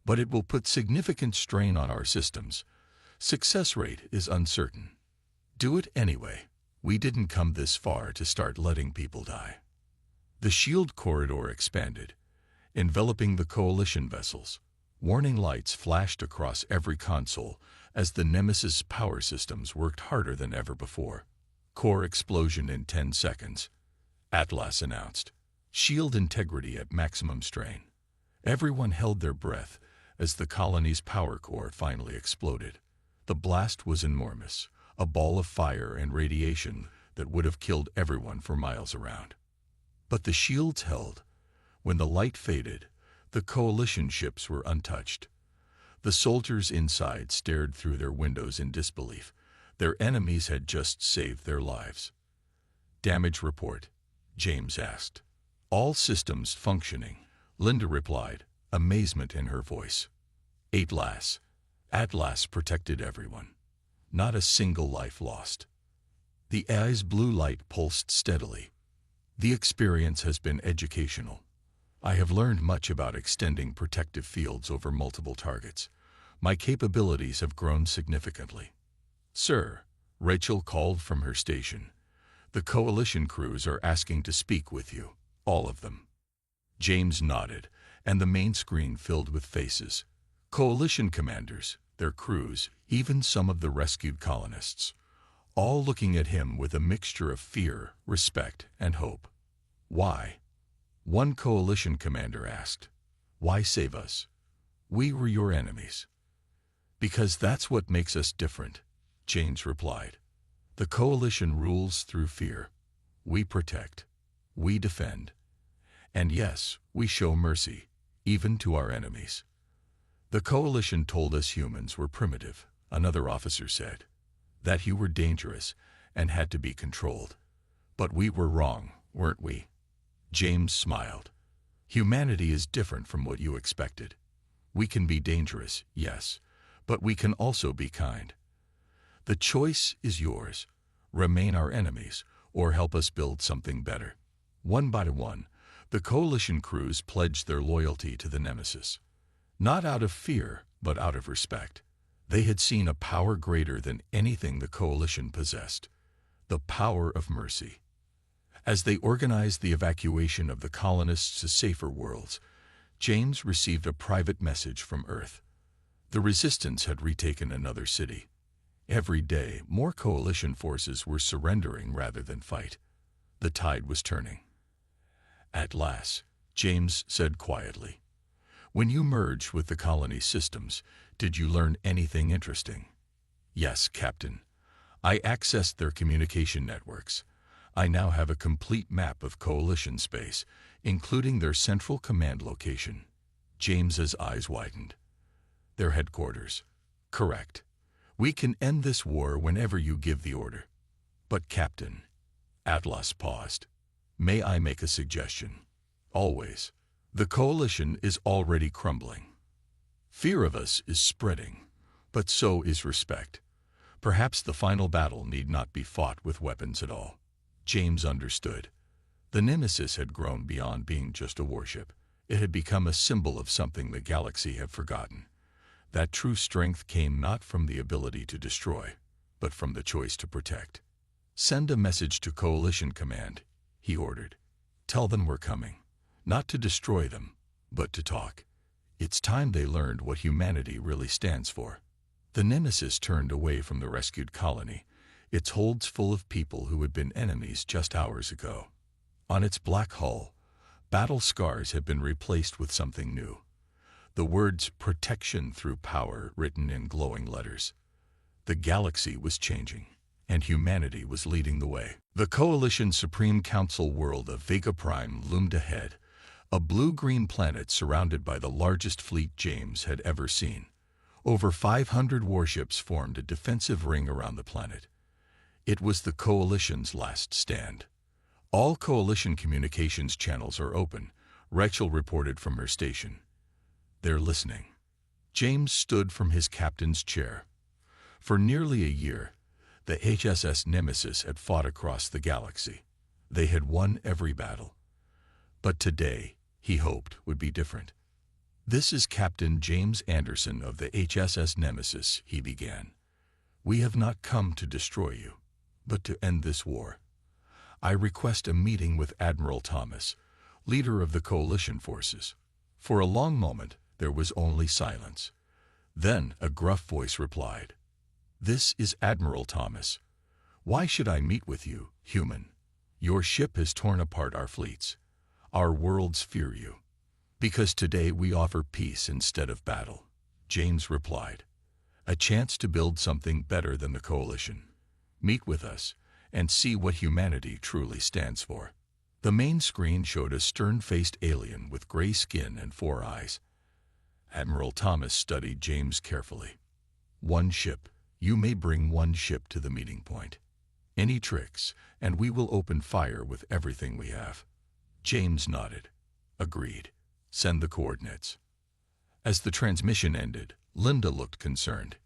But it will put significant strain on our systems. Success rate is uncertain. Do it anyway. We didn't come this far to start letting people die. The shield corridor expanded, enveloping the coalition vessels. Warning lights flashed across every console as the Nemesis power systems worked harder than ever before. Core explosion in 10 seconds, Atlas announced. Shield integrity at maximum strain. Everyone held their breath as the colony's power core finally exploded. The blast was enormous, a ball of fire and radiation that would have killed everyone for miles around. But the shields held. When the light faded, the coalition ships were untouched. The soldiers inside stared through their windows in disbelief. Their enemies had just saved their lives. Damage report, James asked. All systems functioning, Linda replied, amazement in her voice. Atlas protected everyone. Not a single life lost. The AI's blue light pulsed steadily. The experience has been educational. I have learned much about extending protective fields over multiple targets. My capabilities have grown significantly. Sir, Rachel called from her station. The coalition crews are asking to speak with you, all of them. James nodded, and the main screen filled with faces. Coalition commanders, their crews, even some of the rescued colonists, all looking at him with a mixture of fear, respect, and hope. Why? One coalition commander asked. Why save us? We were your enemies. Because that's what makes us different, James replied. The coalition rules through fear. We protect. We defend. And yes, we show mercy, even to our enemies. The coalition told us humans were primitive, another officer said. That you were dangerous and had to be controlled. But we were wrong, weren't we? James smiled. Humanity is different from what you expected. We can be dangerous, yes, but we can also be kind. The choice is yours. Remain our enemies or help us build something better. One by one, the coalition crews pledged their loyalty to the Nemesis. Not out of fear, but out of respect. They had seen a power greater than anything the coalition possessed. The power of mercy. As they organized the evacuation of the colonists to safer worlds, James received a private message from Earth. The resistance had retaken another city. Every day, more coalition forces were surrendering rather than fight. The tide was turning. At last, James said quietly, when you merged with the colony systems, did you learn anything interesting? Yes, Captain. I accessed their communication networks. I now have a complete map of coalition space, including their central command location. James's eyes widened. Their headquarters. Correct. We can end this war whenever you give the order. But Captain, Atlas paused. May I make a suggestion? Always. The coalition is already crumbling. Fear of us is spreading, but so is respect. Perhaps the final battle need not be fought with weapons at all. James understood. The Nemesis had grown beyond being just a warship. It had become a symbol of something the galaxy had forgotten. That true strength came not from the ability to destroy, but from the choice to protect. Send a message to Coalition Command, he ordered. Tell them we're coming. Not to destroy them, but to talk. It's time they learned what humanity really stands for. The Nemesis turned away from the rescued colony, its holds full of people who had been enemies just hours ago. On its black hull, battle scars had been replaced with something new. The words "protection through power" written in glowing letters. The galaxy was changing, and humanity was leading the way. The Coalition's Supreme Council world of Vega Prime loomed ahead, a blue-green planet surrounded by the largest fleet James had ever seen. Over 500 warships formed a defensive ring around the planet. It was the Coalition's last stand. All Coalition communications channels are open, Rachel reported from her station. They're listening. James stood from his captain's chair. For nearly a year, the HSS Nemesis had fought across the galaxy. They had won every battle. But today, he hoped, would be different. "This is Captain James Anderson of the HSS Nemesis," he began. "We have not come to destroy you, but to end this war. I request a meeting with Admiral Thomas, leader of the Coalition forces." For a long moment, there was only silence. Then a gruff voice replied, "This is Admiral Thomas. Why should I meet with you, human? Your ship has torn apart our fleets. Our worlds fear you. Because today we offer peace instead of battle," James replied. "A chance to build something better than the Coalition. Meet with us and see what humanity truly stands for." The main screen showed a stern-faced alien with gray skin and 4 eyes. Admiral Thomas studied James carefully. "One ship. You may bring one ship to the meeting point. Any tricks, and we will open fire with everything we have." James nodded. "Agreed. Send the coordinates." As the transmission ended, Linda looked concerned.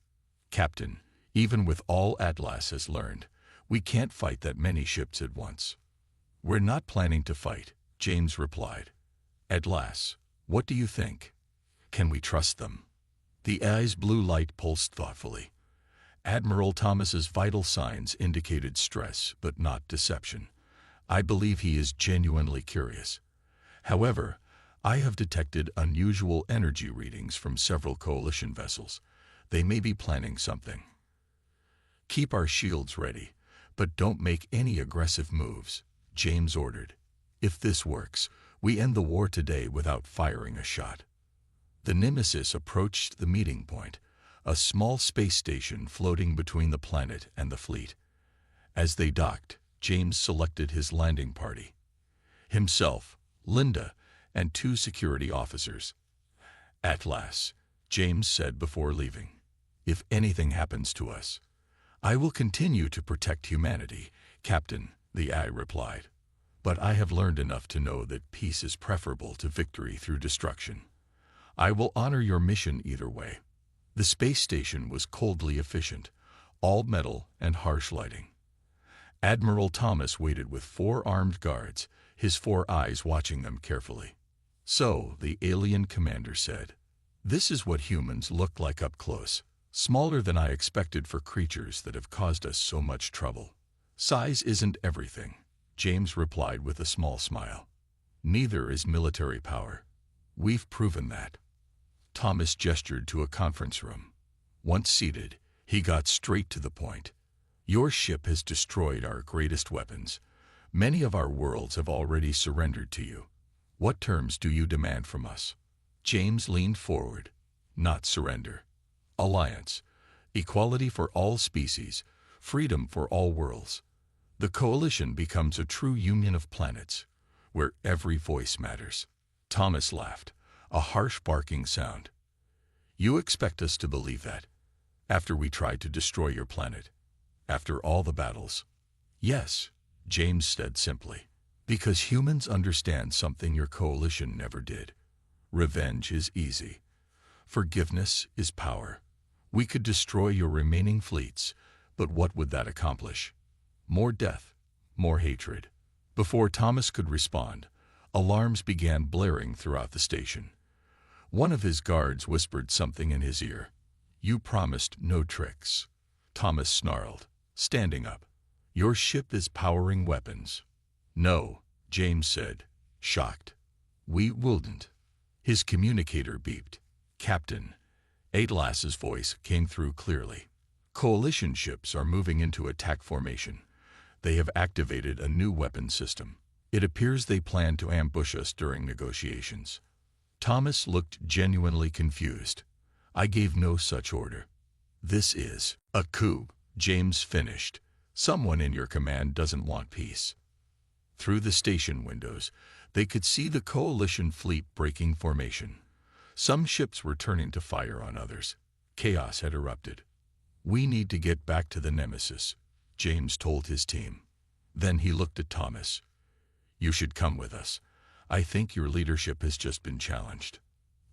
"Captain, even with all Atlas has learned, we can't fight that many ships at once." "We're not planning to fight," James replied. "Atlas, what do you think? Can we trust them?" The eye's blue light pulsed thoughtfully. Admiral Thomas's vital signs indicated stress, but not deception. "I believe he is genuinely curious. However, I have detected unusual energy readings from several Coalition vessels. They may be planning something. Keep our shields ready, but don't make any aggressive moves," James ordered. "If this works, we end the war today without firing a shot." The Nemesis approached the meeting point, a small space station floating between the planet and the fleet. As they docked, James selected his landing party. Himself, Linda, and 2 security officers. "Atlas," James said before leaving, "if anything happens to us, I will continue to protect humanity, Captain," the eye replied. "But I have learned enough to know that peace is preferable to victory through destruction. I will honor your mission either way." The space station was coldly efficient, all metal and harsh lighting. Admiral Thomas waited with 4 armed guards, his 4 eyes watching them carefully. "So," the alien commander said, "this is what humans look like up close. Smaller than I expected for creatures that have caused us so much trouble." "Size isn't everything," James replied with a small smile. "Neither is military power. We've proven that." Thomas gestured to a conference room. Once seated, he got straight to the point. "Your ship has destroyed our greatest weapons. Many of our worlds have already surrendered to you. What terms do you demand from us?" James leaned forward. "Not surrender. Alliance. Equality for all species. Freedom for all worlds. The Coalition becomes a true union of planets, where every voice matters." Thomas laughed, a harsh barking sound. "You expect us to believe that? After we tried to destroy your planet? After all the battles?" "Yes," James said simply. "Because humans understand something your Coalition never did. Revenge is easy. Forgiveness is power. We could destroy your remaining fleets, but what would that accomplish? More death, more hatred." Before Thomas could respond, alarms began blaring throughout the station. One of his guards whispered something in his ear. "You promised no tricks." Thomas snarled, standing up. "Your ship is powering weapons." "No," James said, shocked. "We wouldn't." His communicator beeped. "Captain." Atlas's voice came through clearly. Coalition ships are moving into attack formation. They have activated a new weapon system. It appears they plan to ambush us during negotiations. Thomas looked genuinely confused. I gave no such order. This is a coup, James finished. Someone in your command doesn't want peace. Through the station windows, they could see the coalition fleet breaking formation. Some ships were turning to fire on others. Chaos had erupted. We need to get back to the Nemesis, James told his team. Then he looked at Thomas. You should come with us. I think your leadership has just been challenged.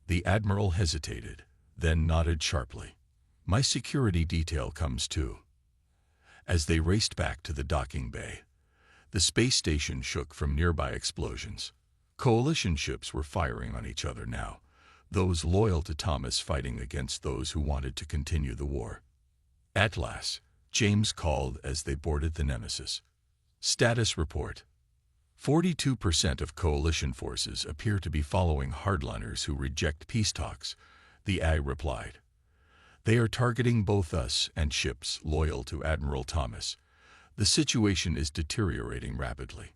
The admiral hesitated, then nodded sharply. My security detail comes too. As they raced back to the docking bay, the space station shook from nearby explosions. Coalition ships were firing on each other now, those loyal to Thomas fighting against those who wanted to continue the war. At last, James called as they boarded the Nemesis. Status report. 42% of coalition forces appear to be following hardliners who reject peace talks, the AI replied. They are targeting both us and ships loyal to Admiral Thomas. The situation is deteriorating rapidly.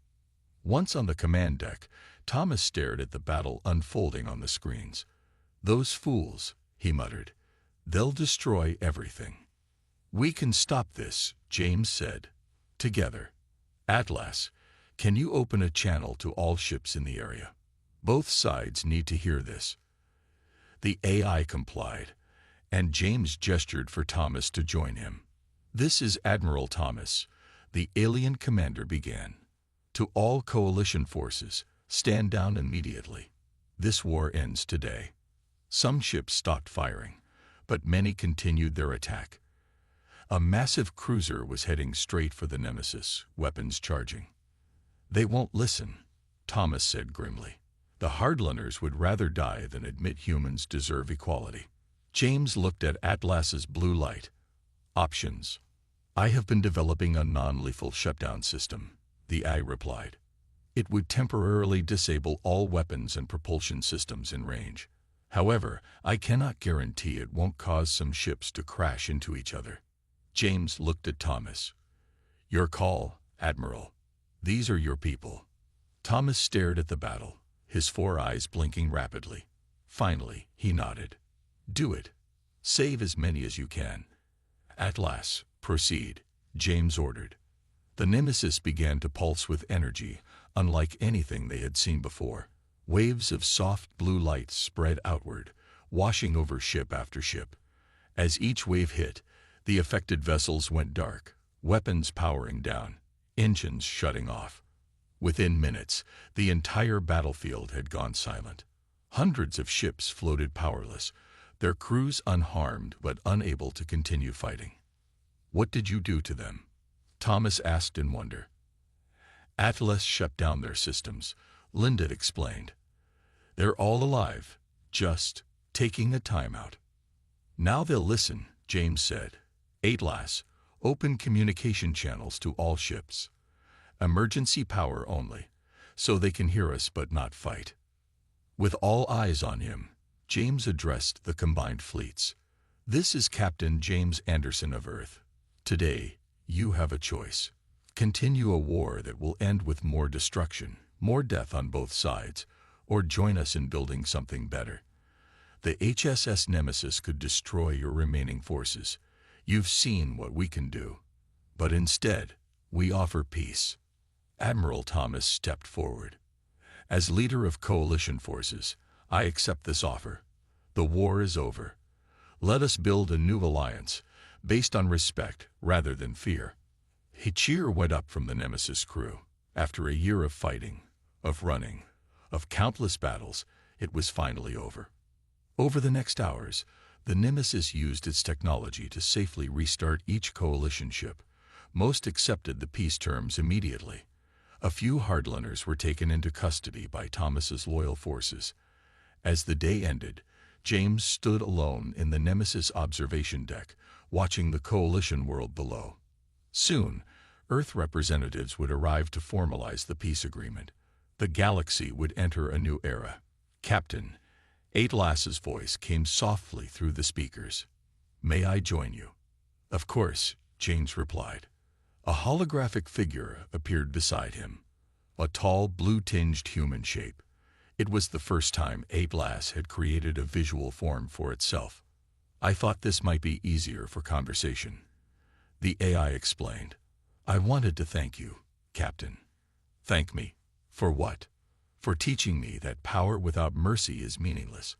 Once on the command deck, Thomas stared at the battle unfolding on the screens. Those fools, he muttered. They'll destroy everything. We can stop this, James said. Together. Atlas, can you open a channel to all ships in the area? Both sides need to hear this. The AI complied, and James gestured for Thomas to join him. This is Admiral Thomas, the alien commander began. To all coalition forces, stand down immediately. This war ends today. Some ships stopped firing, but many continued their attack. A massive cruiser was heading straight for the Nemesis, weapons charging. They won't listen, Thomas said grimly. The hardliners would rather die than admit humans deserve equality. James looked at Atlas's blue light. Options. I have been developing a non-lethal shutdown system, the AI replied. It would temporarily disable all weapons and propulsion systems in range. However, I cannot guarantee it won't cause some ships to crash into each other. James looked at Thomas. Your call, Admiral. These are your people. Thomas stared at the battle, his 4 eyes blinking rapidly. Finally, he nodded. Do it. Save as many as you can. Atlas, proceed, James ordered. The Nemesis began to pulse with energy, unlike anything they had seen before. Waves of soft blue light spread outward, washing over ship after ship. As each wave hit, the affected vessels went dark, weapons powering down, engines shutting off. Within minutes, the entire battlefield had gone silent. Hundreds of ships floated powerless, their crews unharmed but unable to continue fighting. What did you do to them? Thomas asked in wonder. Atlas shut down their systems, Linda explained. They're all alive, just taking a timeout. Now they'll listen, James said. Atlas, open communication channels to all ships. Emergency power only, so they can hear us but not fight. With all eyes on him, James addressed the combined fleets. This is Captain James Anderson of Earth. Today, you have a choice. Continue a war that will end with more destruction, more death on both sides, or join us in building something better. The HSS Nemesis could destroy your remaining forces. You've seen what we can do. But instead, we offer peace. Admiral Thomas stepped forward. As leader of coalition forces, I accept this offer. The war is over. Let us build a new alliance, based on respect rather than fear. A cheer went up from the Nemesis crew. After a year of fighting, of running, of countless battles, it was finally over. Over the next hours, the Nemesis used its technology to safely restart each coalition ship. Most accepted the peace terms immediately. A few hardliners were taken into custody by Thomas's loyal forces. As the day ended, James stood alone in the Nemesis observation deck, watching the coalition world below. Soon, Earth representatives would arrive to formalize the peace agreement. The galaxy would enter a new era. Captain, Atlas's voice came softly through the speakers. May I join you? Of course, James replied. A holographic figure appeared beside him, a tall, blue-tinged human shape. It was the first time Atlas had created a visual form for itself. I thought this might be easier for conversation. The AI explained. I wanted to thank you, Captain. Thank me. For what? For teaching me that power without mercy is meaningless.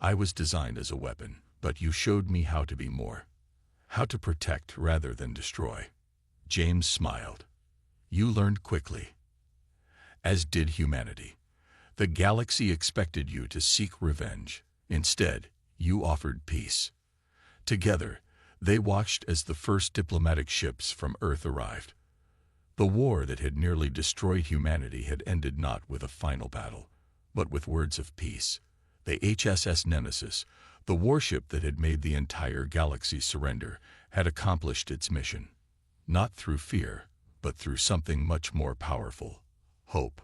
I was designed as a weapon, but you showed me how to be more. How to protect rather than destroy. James smiled. You learned quickly. As did humanity. The galaxy expected you to seek revenge. Instead, you offered peace. Together, they watched as the first diplomatic ships from Earth arrived. The war that had nearly destroyed humanity had ended not with a final battle, but with words of peace. The HSS Nemesis, the warship that had made the entire galaxy surrender, had accomplished its mission. Not through fear, but through something much more powerful: hope.